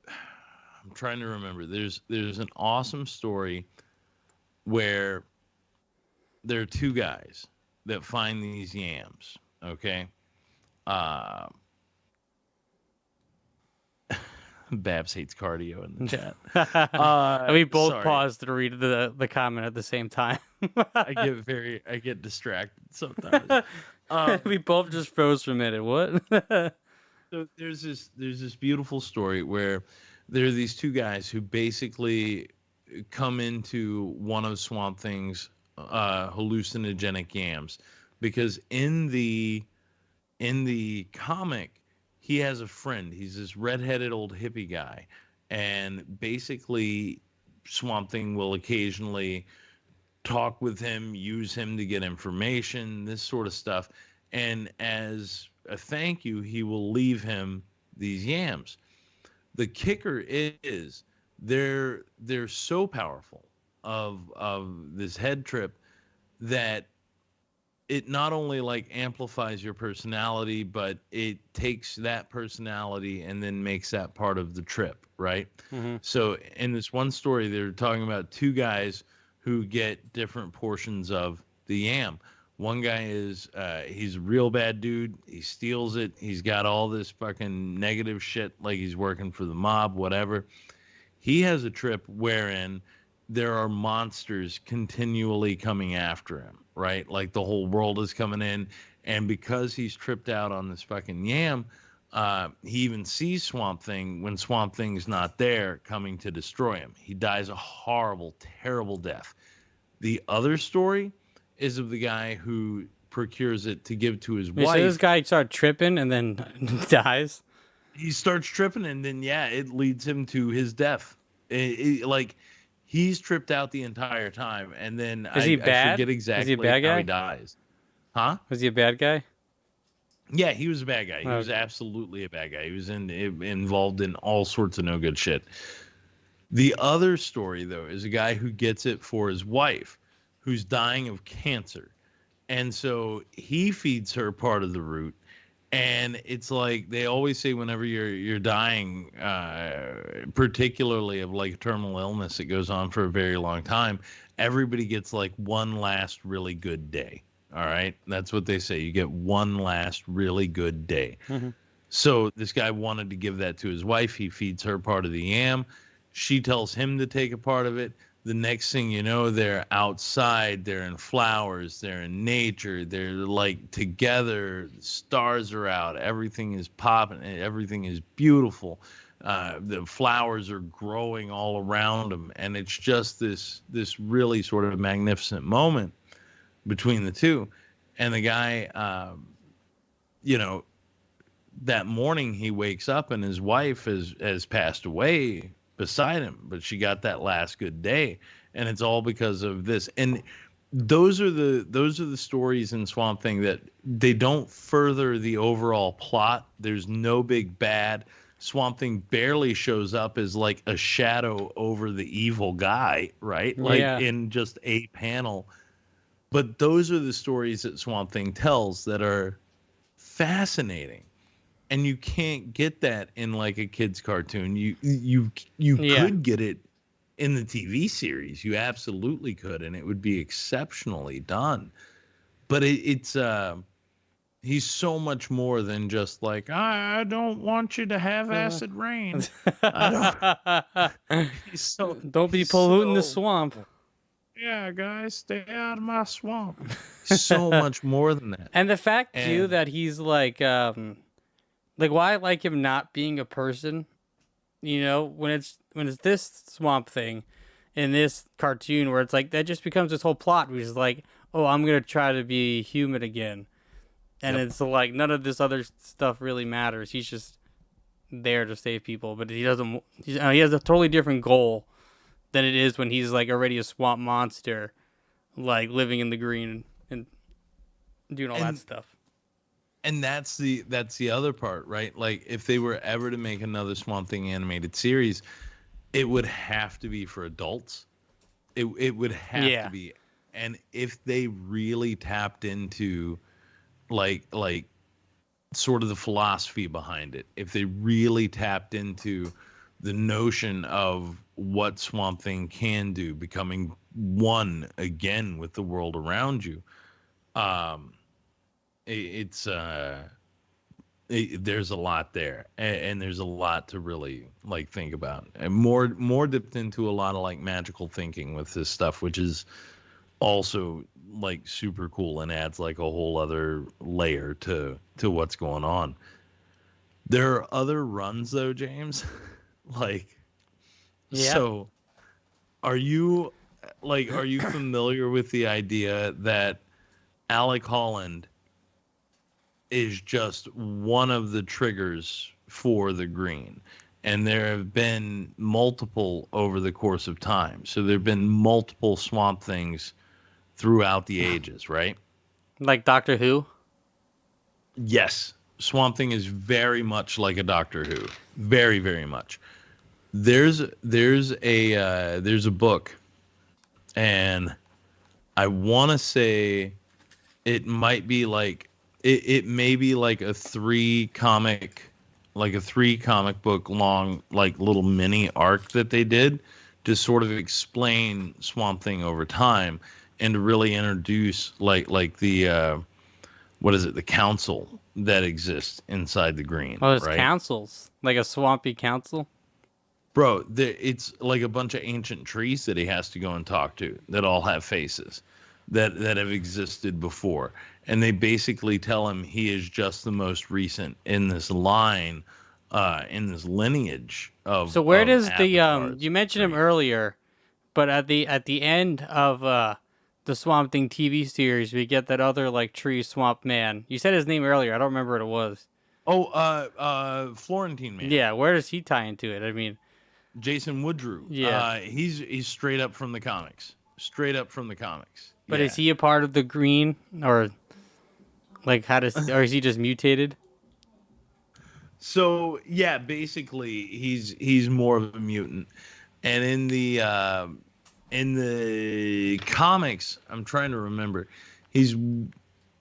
I'm trying to remember. There's an awesome story where there are two guys, that find these yams. Okay. Uh, Babs hates cardio in the chat. And we both Sorry. paused to read the comment at the same time. I get distracted sometimes. We both just froze for a minute. What? So there's this beautiful story where there are these two guys who basically come into one of Swamp Thing's hallucinogenic yams, because in the comic he has a friend. He's this redheaded old hippie guy, and basically Swamp Thing will occasionally talk with him, use him to get information, this sort of stuff. And as a thank you, he will leave him these yams. The kicker is they're so powerful of this head trip that it not only like amplifies your personality, but it takes that personality and then makes that part of the trip, right? Mm-hmm. So in this one story, they're talking about two guys who get different portions of the yam. One guy is he's a real bad dude. He steals it. He's got all this fucking negative shit, like he's working for the mob, whatever. He has a trip wherein there are monsters continually coming after him, right? Like the whole world is coming in. And because he's tripped out on this fucking yam, he even sees Swamp Thing when Swamp Thing's not there, coming to destroy him. He dies a horrible, terrible death. The other story is of the guy who procures it to give to his wife. So this guy starts tripping and then dies? He starts tripping, and then, yeah, it leads him to his death. Like, he's tripped out the entire time, and then Is he bad? I forget exactly how he dies. Huh? Was he a bad guy? Yeah, he was a bad guy. He was absolutely a bad guy. He was involved in all sorts of no good shit. The other story, though, is a guy who gets it for his wife, who's dying of cancer. And so he feeds her part of the root. And it's like they always say, whenever you're dying, particularly of like terminal illness that goes on for a very long time, everybody gets like one last really good day. All right. That's what they say. You get one last really good day. Mm-hmm. So this guy wanted to give that to his wife. He feeds her part of the yam. She tells him to take a part of it. The next thing you know, they're outside, they're in flowers, they're in nature, they're like together, the stars are out, everything is popping, everything is beautiful. The flowers are growing all around them, and it's just this really sort of magnificent moment between the two. And the guy, that morning he wakes up and his wife has passed away beside him, but she got that last good day, and it's all because of this. And those are the stories in Swamp Thing that they don't further the overall plot. There's no big bad. Swamp Thing barely shows up as like a shadow over the evil guy, right? Like in just a panel. But those are the stories that Swamp Thing tells that are fascinating. And you can't get that in like a kid's cartoon. You could get it in the TV series. You absolutely could, and it would be exceptionally done. But it's he's so much more than just like, I don't want you to have acid rain. Don't be polluting the swamp. Yeah, guys, stay out of my swamp. So much more than that. And the fact too that he's like why I like him not being a person, when it's this Swamp Thing in this cartoon where it's like that just becomes this whole plot, which is like, oh, I'm gonna try to be human again, and it's like none of this other stuff really matters. He's just there to save people, but he doesn't. He has a totally different goal than it is when he's like already a swamp monster, like living in the green and doing all that stuff. And that's the other part, right? Like, if they were ever to make another Swamp Thing animated series, it would have to be for adults. It would have to be. And if they really tapped into like sort of the philosophy behind it, if they really tapped into the notion of what Swamp Thing can do, becoming one again with the world around you, Um, there's a lot there, and there's a lot to really like think about, and more dipped into a lot of like magical thinking with this stuff, which is also like super cool and adds like a whole other layer to what's going on. There are other runs though, James. Like, Yeah. so are you are you familiar with the idea that Alec Holland is just one of the triggers for the green? And there have been multiple over the course of time. So there have been multiple Swamp Things throughout the ages, right? Like Doctor Who? Yes. Swamp Thing is very much like a Doctor Who. Very, very much. There's a book, and I want to say it might be like it may be like a three comic book long like little mini arc that they did to sort of explain Swamp Thing over time and to really introduce like the what is it, the council that exists inside the green. Oh, there's right? councils. Like a swampy council? Bro, it's like a bunch of ancient trees that he has to go and talk to that all have faces that have existed before. And they basically tell him he is just the most recent in this line, in this lineage of. So where of does the avatars. you mentioned him earlier, but at the end of the Swamp Thing TV series, we get that other like tree swamp man. You said his name earlier. I don't remember what it was. Oh, Florentine Man. Yeah, where does he tie into it? I mean, Jason Woodrue. Yeah. He's straight up from the comics. Straight up from the comics. but Yeah. is he a part of the green, or like how does, or is he just mutated? So yeah, basically he's more of a mutant, and in the comics, I'm trying to remember, he's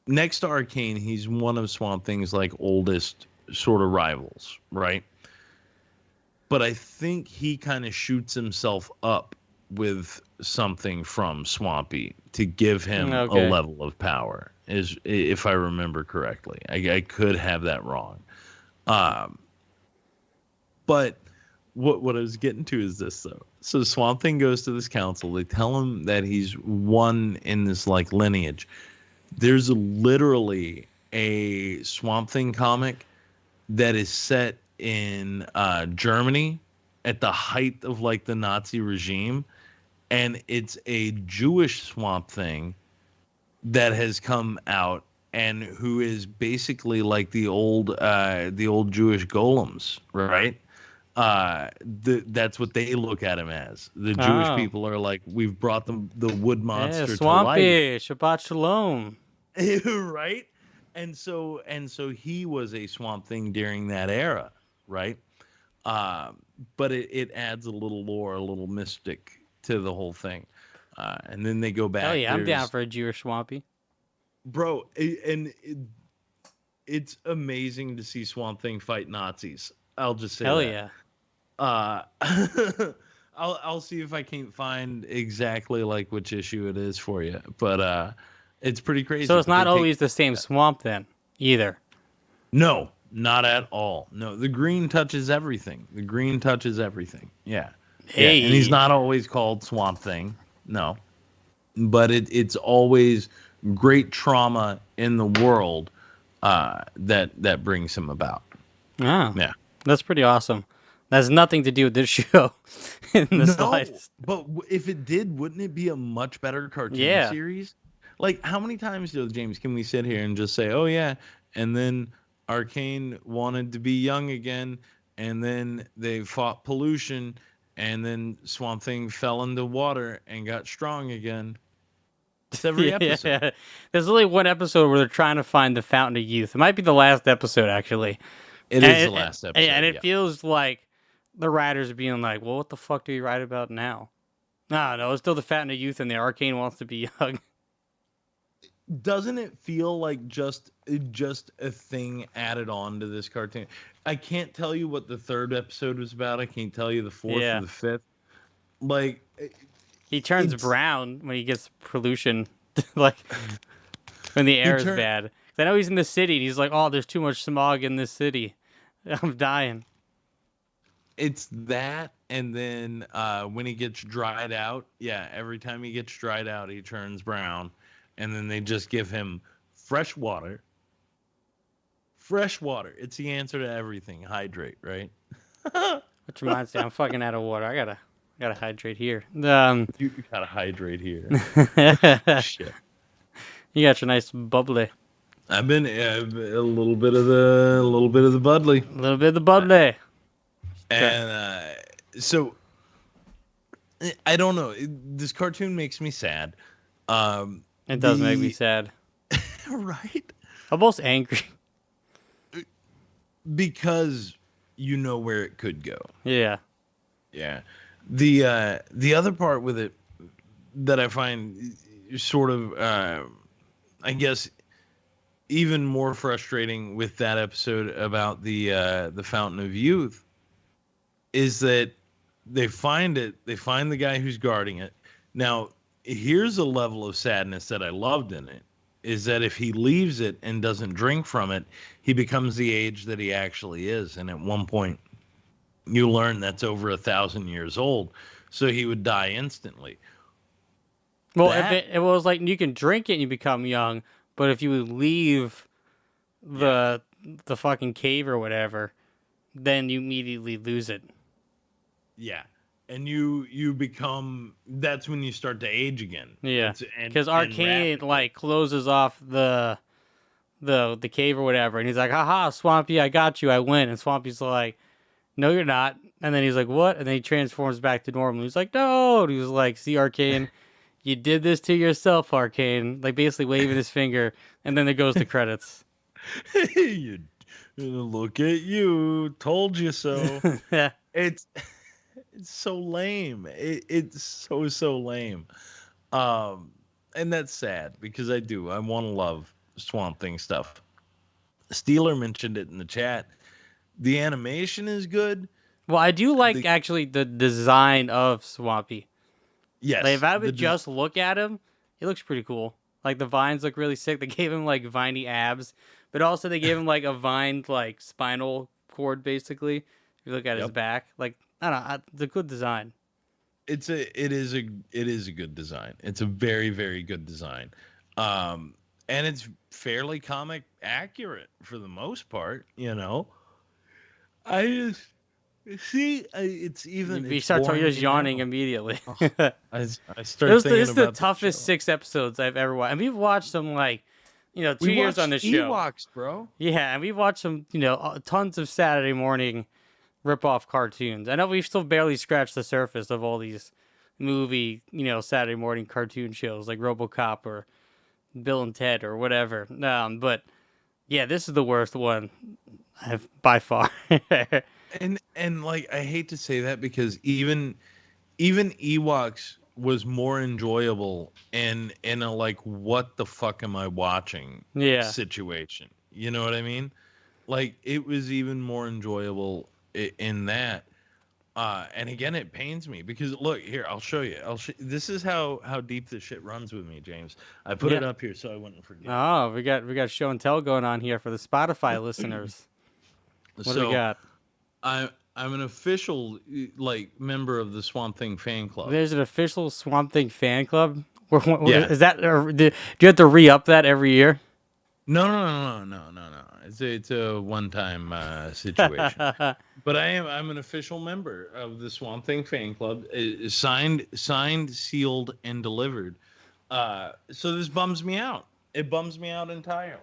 next to Arcane. He's one of Swamp Thing's like oldest sort of rivals, right? But I think he kind of shoots himself up with something from Swampy to give him Okay. a level of power, is if I remember correctly. I could have that wrong. But what I was getting to is this though. So Swamp Thing goes to this council. They tell him that he's one in this like lineage. There's literally a Swamp Thing comic that is set in Germany at the height of like the Nazi regime, and it's a Jewish Swamp Thing that has come out and who is basically like the old Jewish golems, right? That's what they look at him as. The Jewish Oh. people are like, we've brought them the wood monster Yeah, to life. Swampy, Shabbat Shalom. Right? And so he was a Swamp Thing during that era, right? But it adds a little lore, a little mystic to the whole thing. And then they go back. Oh yeah, I'm down There's- for a Jewish Swampy. Bro, it's amazing to see Swamp Thing fight Nazis. I'll just say Hell that. yeah. I'll see if I can't find exactly like which issue it is for you, but it's pretty crazy. So it's But not they take- always the same swamp then, either. No, not at all. No, the green touches everything. The green touches everything. Yeah. Hey. Yeah. And he's not always called Swamp Thing. No. But it's always great trauma in the world that brings him about. Oh, Yeah. that's pretty awesome. That has nothing to do with this show in the slightest. But if it did, wouldn't it be a much better cartoon Yeah. series? Like, how many times, James, can we sit here and just say, oh, yeah, and then Arcane wanted to be young again, and then they fought pollution, and then Swamp Thing fell into water and got strong again. It's every episode. Yeah. There's only one episode where they're trying to find the Fountain of Youth. It might be the last episode, actually. It is the last episode. And it yeah. feels like the writers are being like, well, what the fuck do we write about now? No, it's still the Fountain of Youth, and the Arcane wants to be young. Doesn't it feel like just a thing added on to this cartoon? I can't tell you what the third episode was about. I can't tell you the fourth Yeah. or the fifth. Like, He turns It's- brown when he gets pollution. Like, when the air is turn- bad. 'Cause I know he's in the city, and he's like, "Oh, there's too much smog in this city. I'm dying." It's that, and then when he gets dried out, yeah, every time he gets dried out, he turns brown, and then they just give him fresh water. Fresh water. It's the answer to everything. Hydrate, right? Which reminds me, I'm fucking out of water. I gotta hydrate here. You gotta hydrate here. You Shit. got your nice bubbly. I've been a little bit of the bubbly, A little bit of the bubbly. and so I don't know. This cartoon makes me sad. It does make me sad. Right? Almost angry. Because you know where it could go. Yeah. Yeah. The other part with it that I find sort of I guess even more frustrating with that episode about the Fountain of Youth is that they find the guy who's guarding it. Now, here's a level of sadness that I loved in it, is that if he leaves it and doesn't drink from it, he becomes the age that he actually is. And at one point, you learn that's over 1,000 years old. So he would die instantly. Well, if it was like you can drink it and you become young, but if you leave the fucking cave or whatever, then you immediately lose it. Yeah. And you become, that's when you start to age again. Yeah. Because Arcane like closes off the cave or whatever, and he's like, "Haha, Swampy, I got you, I win." And Swampy's like, "No, you're not." And then he's like, "What?" And then he transforms back to normal. He's like, "No." And he was like, "See, Arcane, you did this to yourself, Arcane." Like basically waving his finger, and then there goes the credits. You look at you, told you so. Yeah. It's so lame. It's so lame. And that's sad because I want to love Swamp Thing stuff. Steeler mentioned it in the chat. The animation is good. Well, I do like actually the design of Swampy. Yes. Like, if I would just look at him, he looks pretty cool. Like the vines look really sick. They gave him like viney abs, but also they gave him like a vined like spinal cord basically. If you look at his back, like I don't know, it's a good design. It is a good design. It's a very, very good design. And it's fairly comic accurate for the most part, you know. I just see it's even. You start just yawning immediately. I start This thinking is the about toughest show. 6 episodes I've ever watched, and we've watched them like, 2 We years on the watched show. Ewoks, bro. Yeah, and we've watched some, tons of Saturday morning rip-off cartoons. I know we've still barely scratched the surface of all these movie, Saturday morning cartoon shows like RoboCop or Bill and Ted or whatever. But yeah, this is the worst one by far. And like I hate to say that because even Ewoks was more enjoyable in a like what the fuck am I watching situation. You know what I mean? Like it was even more enjoyable in that. And again, it pains me because look here, I'll show you. This is how deep this shit runs with me, James. I put it up here so I wouldn't forget. Oh, we got show and tell going on here for the Spotify listeners. What do we got? I'm an official like member of the Swamp Thing fan club. There's an official Swamp Thing fan club. Is that? Do you have to re-up that every year? No. It's a one-time situation. But I'm an official member of the Swamp Thing fan club. Signed, sealed, and delivered. So this bums me out. It bums me out entirely.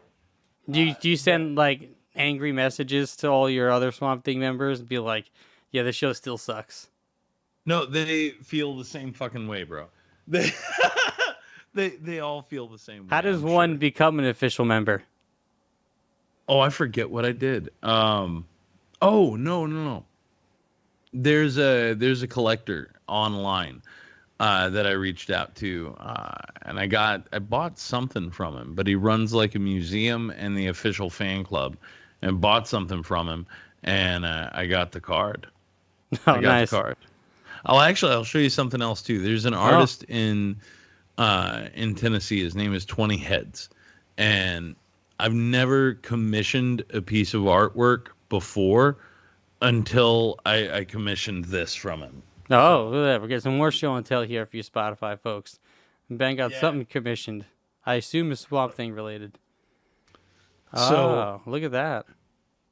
Do you send like angry messages to all your other Swamp Thing members and be like, "Yeah, the show still sucks"? No, they feel the same fucking way, bro. They they all feel the same way. How does one become an official member? Oh, I forget what I did. Oh, no. There's a collector online that I reached out to, and I bought something from him, but he runs like a museum and the official fan club, and bought something from him, and I got the card. Oh, nice. The card. I'll show you something else too. There's an artist in Tennessee. His name is 20 Heads. and I've never commissioned a piece of artwork before until I commissioned this from him. Oh, look at that. We're getting some more show and tell here for you Spotify folks. Ben got Yeah. something commissioned. I assume it's Swamp Thing related. So Oh, look at that.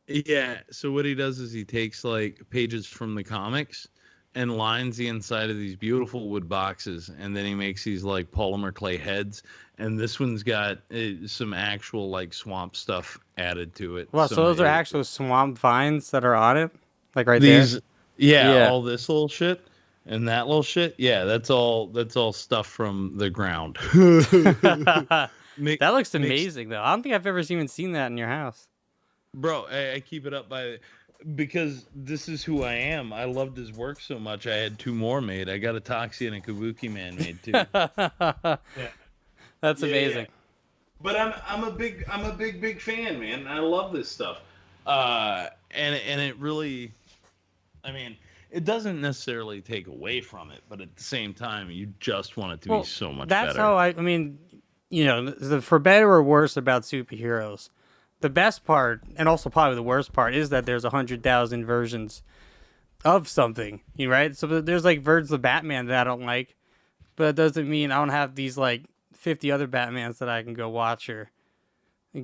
yeah, so what he does is he takes like pages from the comics and lines the inside of these beautiful wood boxes, and then he makes these like polymer clay heads. And this one's got some actual like swamp stuff added to it. Wow, Some, so those are actual swamp vines that are on it? Like right these, there? yeah, all this little shit and that little shit. Yeah, that's all stuff from the ground. That looks amazing, though. I don't think I've ever even seen that in your house. Bro, I keep it up because this is who I am. I loved his work so much. I had 2 more made. I got a Toxie and a Kabuki Man made too. Yeah. That's amazing. Yeah. But I'm a big fan, man. I love this stuff. And it really, I mean, it doesn't necessarily take away from it, but at the same time, you just want it to be so much better. That's how I mean, you know, for better or worse about superheroes, the best part, and also probably the worst part, is that there's 100,000 versions of something, right? So there's like versions of Batman that I don't like, but it doesn't mean I don't have these like 50 other Batmans that I can go watch or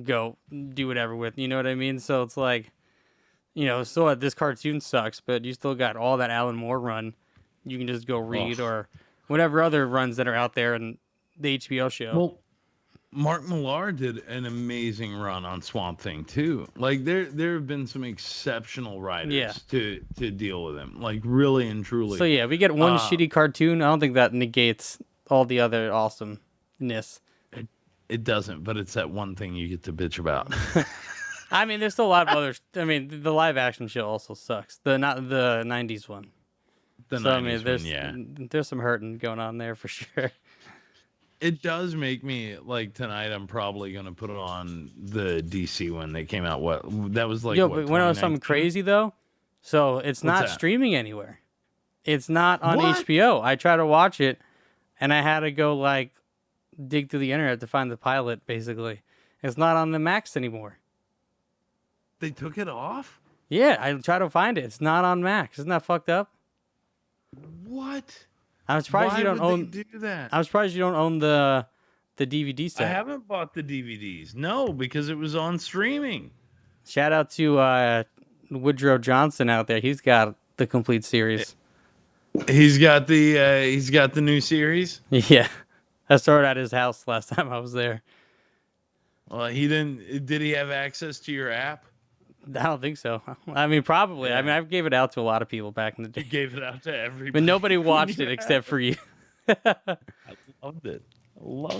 go do whatever with. You know what I mean? So it's like, you know, so this cartoon sucks, but you still got all that Alan Moore run. You can just go read or whatever other runs that are out there in the HBO show. Well, Mark Millar did an amazing run on Swamp Thing too. Like there have been some exceptional writers to deal with him. Like really and truly. So yeah, we get one shitty cartoon. I don't think that negates all the other awesomeness. It doesn't, but it's that one thing you get to bitch about. I mean, there's still a lot of others. I mean, the live action show also sucks. Not the '90s one. The so 90s I mean, there's some hurting going on there for sure. It does make me like tonight. I'm probably gonna put it on the DC one that came out. What that was like. But when I was something crazy though, so it's not streaming anywhere. It's not on HBO. I tried to watch it, and I had to go like dig through the internet to find the pilot. Basically, it's not on the Max anymore. They took it off? Yeah, I tried to find it. It's not on Max. Isn't that fucked up? What? I'm surprised you don't own. They do that? I'm surprised you don't own the DVD set. I haven't bought the DVDs. No, because it was on streaming. Shout out to Woodrow Johnson out there. He's got the complete series. He's got the new series. Yeah, I saw it at his house last time I was there. Well, he didn't. Did he have access to your app? I don't think so. I mean, probably. Yeah. I mean, I gave it out to a lot of people back in the day. You gave it out to everybody. But nobody watched it except for you. I loved it.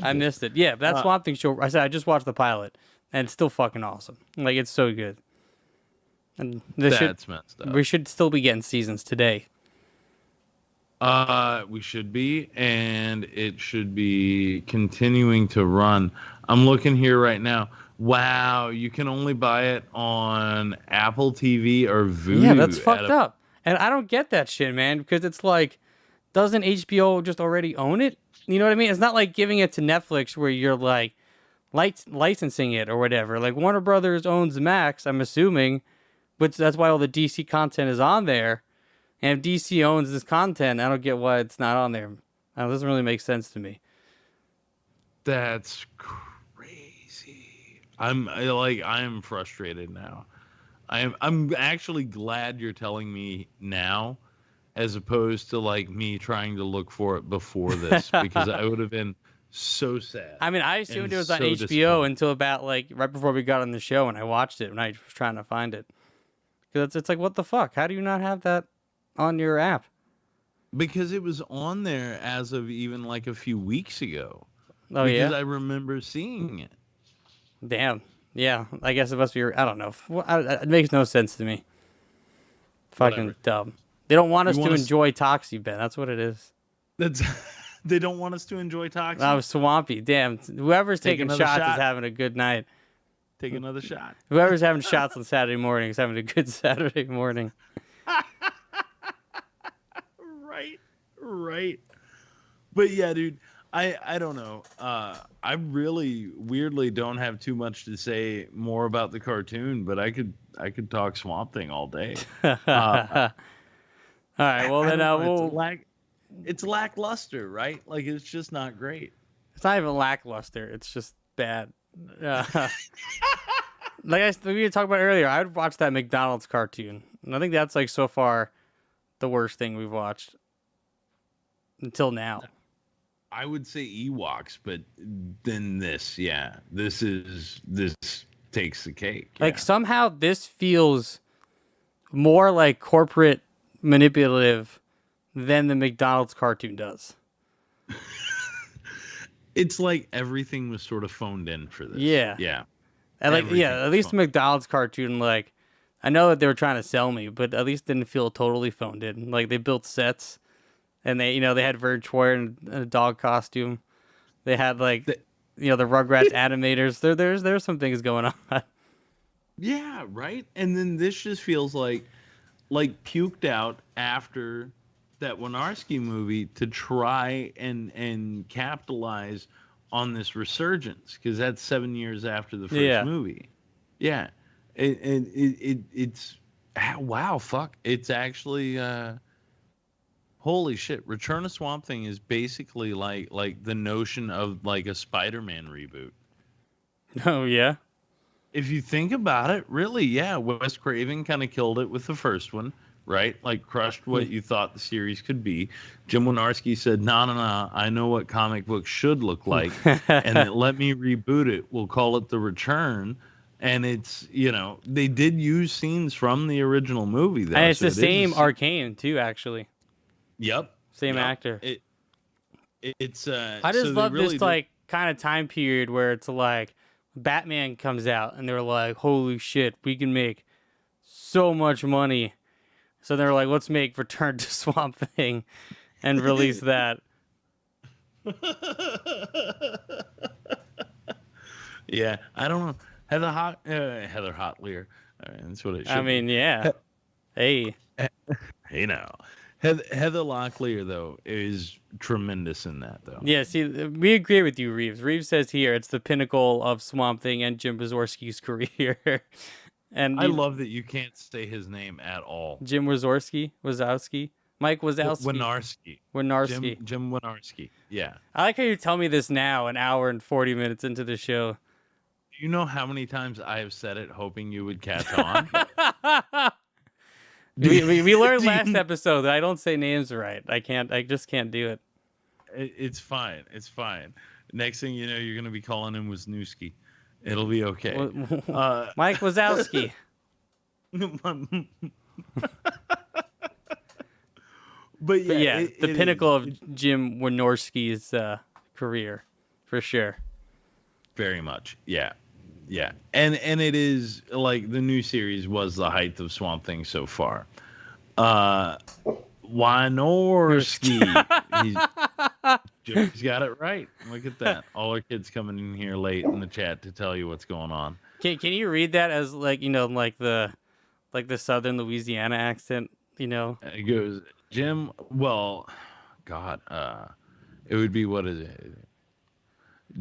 I missed it. Yeah, but that Swamp Thing show, I said I just watched the pilot, and it's still fucking awesome. Like, it's so good. And that's messed up. We should still be getting seasons today. We should be, and it should be continuing to run. I'm looking here right now. Wow, you can only buy it on Apple TV or Vudu. Yeah, that's fucked up. And I don't get that shit, man, because it's like, doesn't HBO just already own it? You know what I mean? It's not like giving it to Netflix where you're like licensing it or whatever. Like Warner Brothers owns Max, I'm assuming, but that's why all the DC content is on there. And if DC owns this content, I don't get why it's not on there. It doesn't really make sense to me. That's crazy. I am frustrated now. I'm actually glad you're telling me now, as opposed to like me trying to look for it before this, because I would have been so sad. I mean, I assumed it was on HBO until about like right before we got on the show, and I watched it when I was trying to find it. Because it's like, what the fuck? How do you not have that on your app? Because it was on there as of even like a few weeks ago. Oh, yeah? Because I remember seeing it. Damn. Yeah, I guess it must be, I don't know. It makes no sense to me. Fucking dumb. They don't want us to enjoy Toxie, Ben. That's what it is. They don't want us to enjoy Toxie? I was swampy. Damn. Whoever's taking shots is having a good night. Take another shot. Whoever's having shots on Saturday morning is having a good Saturday morning. Right. But yeah, dude, I don't know. I really weirdly don't have too much to say more about the cartoon, but I could talk Swamp Thing all day. All right, well I then don't know. we'll. It's lackluster, right? Like it's just not great. It's not even lackluster. It's just bad. Like we talked about earlier, I would watch that McDonald's cartoon, and I think that's like so far the worst thing we've watched until now. I would say Ewoks, but then this takes the cake. Like yeah. somehow this feels more like corporate manipulative than the McDonald's cartoon does. It's like everything was sort of phoned in for this. Yeah. Yeah. And like Everything at was least the phoned. McDonald's cartoon, like I know that they were trying to sell me, but at least didn't feel totally phoned in. Like they built sets, and they had Vern Troyer in a dog costume. They had like the Rugrats animators. There's some things going on. Yeah, right. And then this just feels like puked out after that Winarski movie to try and capitalize on this resurgence, because that's 7 years after the first movie. Yeah, it's wow, fuck. It's actually holy shit. Return of Swamp Thing is basically like the notion of like a Spider-Man reboot. Oh yeah. If you think about it, really, yeah, Wes Craven kind of killed it with the first one, right? Like crushed what you thought the series could be. Jim Wynorski said, no, I know what comic books should look like, and then let me reboot it. We'll call it The Return. And it's, they did use scenes from the original movie, though. And it's the same Arcane, too, actually. Yep. Same actor. It's I just love this, like, kind of time period where it's like, Batman comes out and they're like, holy shit, we can make so much money. So they're like, let's make Return to Swamp Thing and release that. Yeah, I don't know. Heather Hotlier. That's what it should I mean, be. yeah. Hey. Hey now. Heather Locklear, though, is tremendous in that, though. Yeah, see, we agree with you, Reeves. Reeves says here it's the pinnacle of Swamp Thing and Jim Wynorski's career. And I love that you can't say his name at all. Jim Wazowski? Mike Wazowski. Wynorski. Jim Wynorski. Yeah. I like how you tell me this now, an hour and 40 minutes into the show. Do you know how many times I have said it hoping you would catch on? We learned last episode that I don't say names right. I just can't do it. It's fine. It's fine. Next thing you know, you're going to be calling him Wisniewski. It'll be okay. Mike Wazowski. But yeah, the pinnacle of Jim Wynorski's career, for sure. Very much. Yeah. Yeah. And it is like the new series was the height of Swamp Thing so far. Wynorski. He's got it right. Look at that. All our kids coming in here late in the chat to tell you what's going on. Can you read that as like the Southern Louisiana accent? It goes Jim. Well, God, it would be, what is it?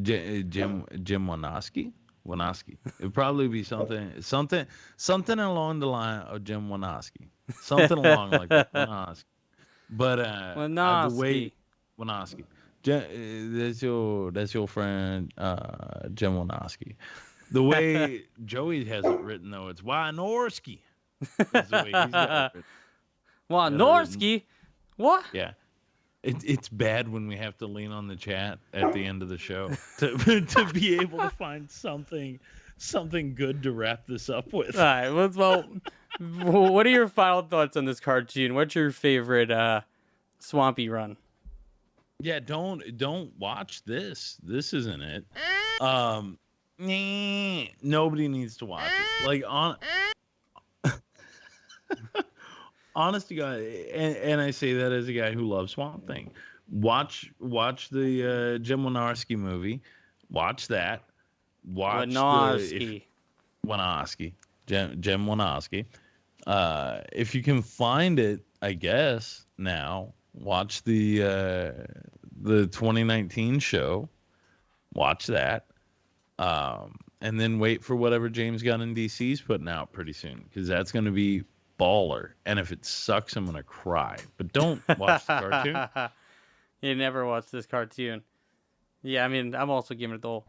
Jim Wynorski. Wynorski. It would probably be something along the line of Jim Wynorski. Something along like that. Wynorski. But the way Wynorski. That's your friend Jim Wynorski. The way Joey has it written, though, it's Wynorski. That's the way he's got it written. Wynorski? What? Yeah. It's bad when we have to lean on the chat at the end of the show to be able to find something good to wrap this up with. All right. Well, what are your final thoughts on this cartoon? What's your favorite Swampy run? Yeah, don't watch this. This isn't it. Nobody needs to watch it. Like honest to God, and I say that as a guy who loves Swamp Thing. Watch the Jim Wynorski movie. Watch that. Watch Wynorski. Jim Wynorski. If you can find it, I guess now watch the the 2019 show. Watch that. And then wait for whatever James Gunn and DC's putting out pretty soon, because that's going to be baller. And if it sucks, I'm going to cry. But don't watch the cartoon. You never watched this cartoon. Yeah, I mean, I'm also giving it the whole.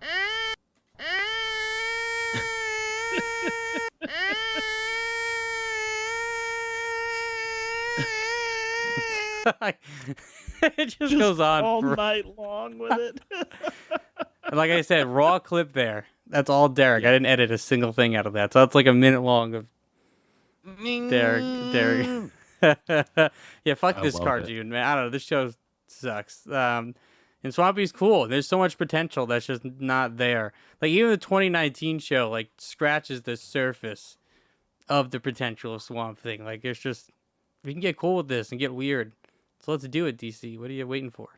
It just goes on all night long with it. And like I said, raw clip there. That's all Derek. I didn't edit a single thing out of that. So that's like a minute long of Derek. Yeah, fuck this cartoon, man. I don't know. This show sucks. And Swampy's cool. There's so much potential that's just not there. Like even the 2019 show, like scratches the surface of the potential of Swamp Thing. Like it's just we can get cool with this and get weird. So let's do it, DC. What are you waiting for?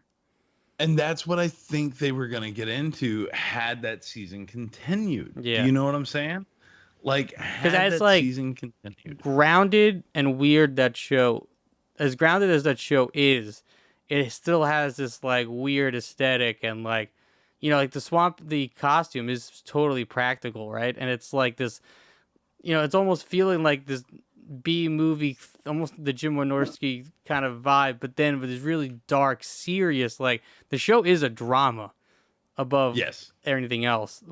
And that's what I think they were going to get into had that season continued. Yeah. Do you know what I'm saying? Like, had that's that like season continued. Grounded and weird that show, as grounded as that show is, it still has this like weird aesthetic and like, you know, like the costume is totally practical, right? And it's like this, you know, it's almost feeling like this B movie, almost the Jim Wynorski kind of vibe, but then with this really dark, serious, like the show is a drama above anything else.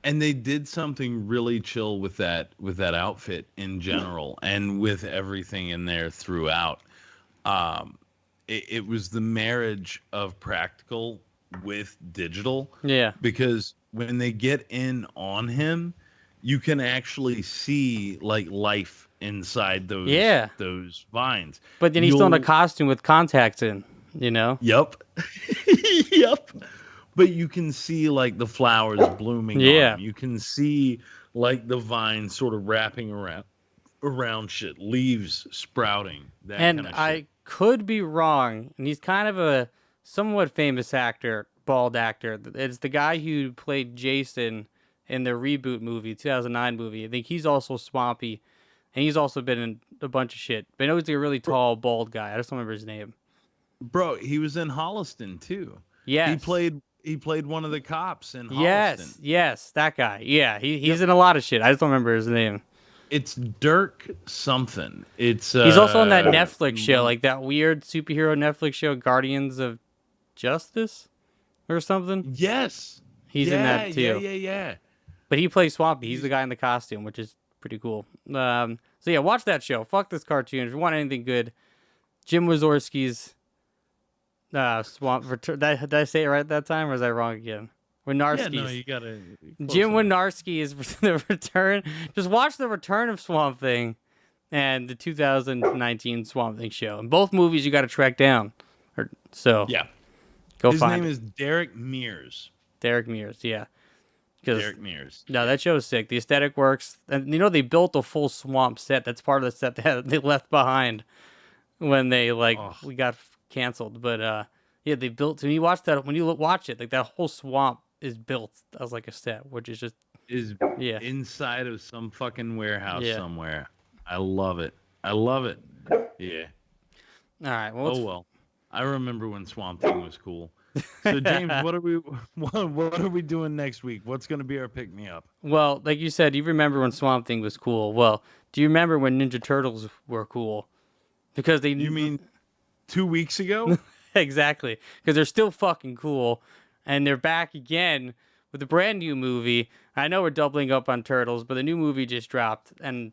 And they did something really chill with that outfit in general and with everything in there throughout. It was the marriage of practical with digital. Yeah. Because when they get in on him, you can actually see like life inside those vines. But then he's still in a costume with contacts in, you know? Yep. Yep. But you can see like the flowers blooming. Yeah. On him. You can see like the vines sort of wrapping around shit, leaves sprouting. That and kind of I shit. could be wrong. And he's kind of a somewhat famous actor, bald actor. It's the guy who played Jason in the reboot movie, 2009 movie. I think he's also Swampy, and he's also been in a bunch of shit. But I know he's like a really tall, bald guy. I just don't remember his name. Bro, he was in Holliston too. Yeah, he played one of the cops in Holliston. Yes, that guy. Yeah, he's in a lot of shit. I just don't remember his name. It's Dirk something. It's he's also on that Netflix show, like that weird superhero Netflix show, Guardians of Justice, or something. Yes, he's in that too. Yeah. But he plays Swampy. He's the guy in the costume, which is pretty cool. So yeah, watch that show. Fuck this cartoon. If you want anything good, Jim Wynorski's Swamp. Did I say it right that time, or was I wrong again? Wynorski's. Yeah, no, you gotta. Jim Wynorski is the return. Just watch the return of Swamp Thing and the 2019 Swamp Thing show. And both movies you got to track down. Yeah. Go His find name it. is Derek Mears. Derek Mears, yeah. Derek Mears. No, that show is sick. The aesthetic works. And you know, they built a full swamp set. That's part of the set they left behind when they we got canceled. But yeah, they built. When you watch that, when you watch it, like that whole swamp is built as like a set, which is just inside of some fucking warehouse somewhere. I love it. Yeah. All right. Well, I remember when Swamp Thing was cool. So James, what are we doing next week? What's going to be our pick me up? Well, like you said, you remember when Swamp Thing was cool. Well, do you remember when Ninja Turtles were cool? Because you mean 2 weeks ago? Exactly. Because they're still fucking cool, and they're back again with a brand new movie. I know we're doubling up on Turtles, but the new movie just dropped, and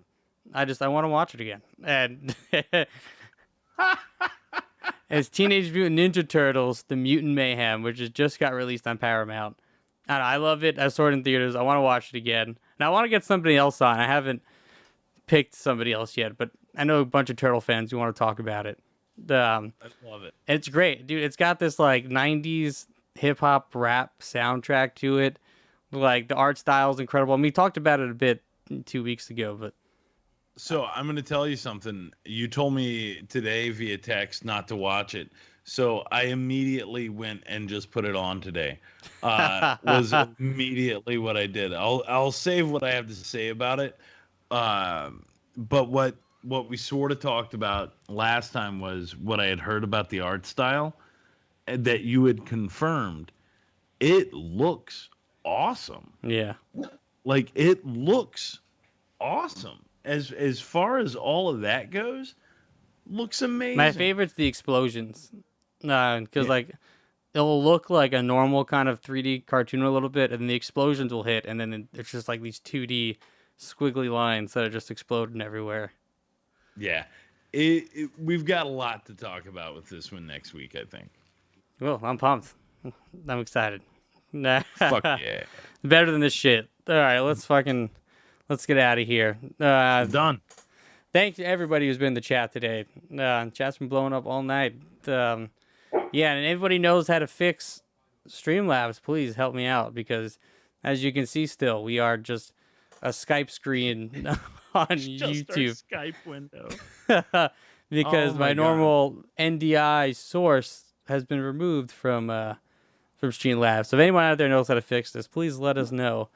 I want to watch it again. And it's Teenage Mutant Ninja Turtles: The Mutant Mayhem, which has just got released on Paramount. And I love it. I saw it in theaters. I want to watch it again. And I want to get somebody else on. I haven't picked somebody else yet, but I know a bunch of Turtle fans who want to talk about it. I love it. It's great, dude. It's got this like 90s hip hop rap soundtrack to it. Like the art style is incredible. I mean, we talked about it a bit 2 weeks ago, but. So I'm going to tell you something. You told me today via text not to watch it. So I immediately went and just put it on today. Was immediately what I did. I'll save what I have to say about it. But what we sort of talked about last time was what I had heard about the art style. that you had confirmed, it looks awesome. Yeah. Like, it looks awesome. As far as all of that goes, looks amazing. My favorite's the explosions. Because, Yeah. like, it'll look like a normal kind of 3D cartoon a little bit, and then the explosions will hit, and then it's just like these 2D squiggly lines that are just exploding everywhere. Yeah. We've got a lot to talk about with this one next week, I think. Well, I'm pumped. I'm excited. Fuck yeah. Better than this shit. All right, let's get out of here. Done. Thanks to everybody who's been in the chat today. Chat's been blowing up all night. Yeah, and everybody knows how to fix Streamlabs. Please help me out, because as you can see still, we are just a Skype screen on YouTube. Just our Skype window. Because Oh my my normal NDI source has been removed from Streamlabs. So if anyone out there knows how to fix this, please let us know.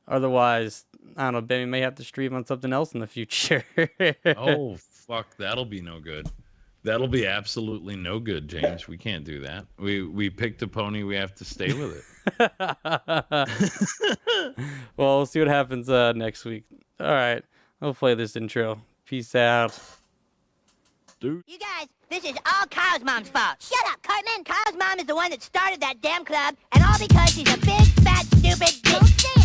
Otherwise, I don't know, Ben, we may have to stream on something else in the future. Oh, fuck. That'll be no good. That'll be absolutely no good, James. We can't do that. We picked a pony. We have to stay with it. Well, we'll see what happens next week. All right. I'll play this intro. Peace out. Dude. You guys, this is all Kyle's mom's fault. Shut up, Cartman. Kyle's mom is the one that started that damn club, and all because she's a big, fat, stupid bitch. Don't say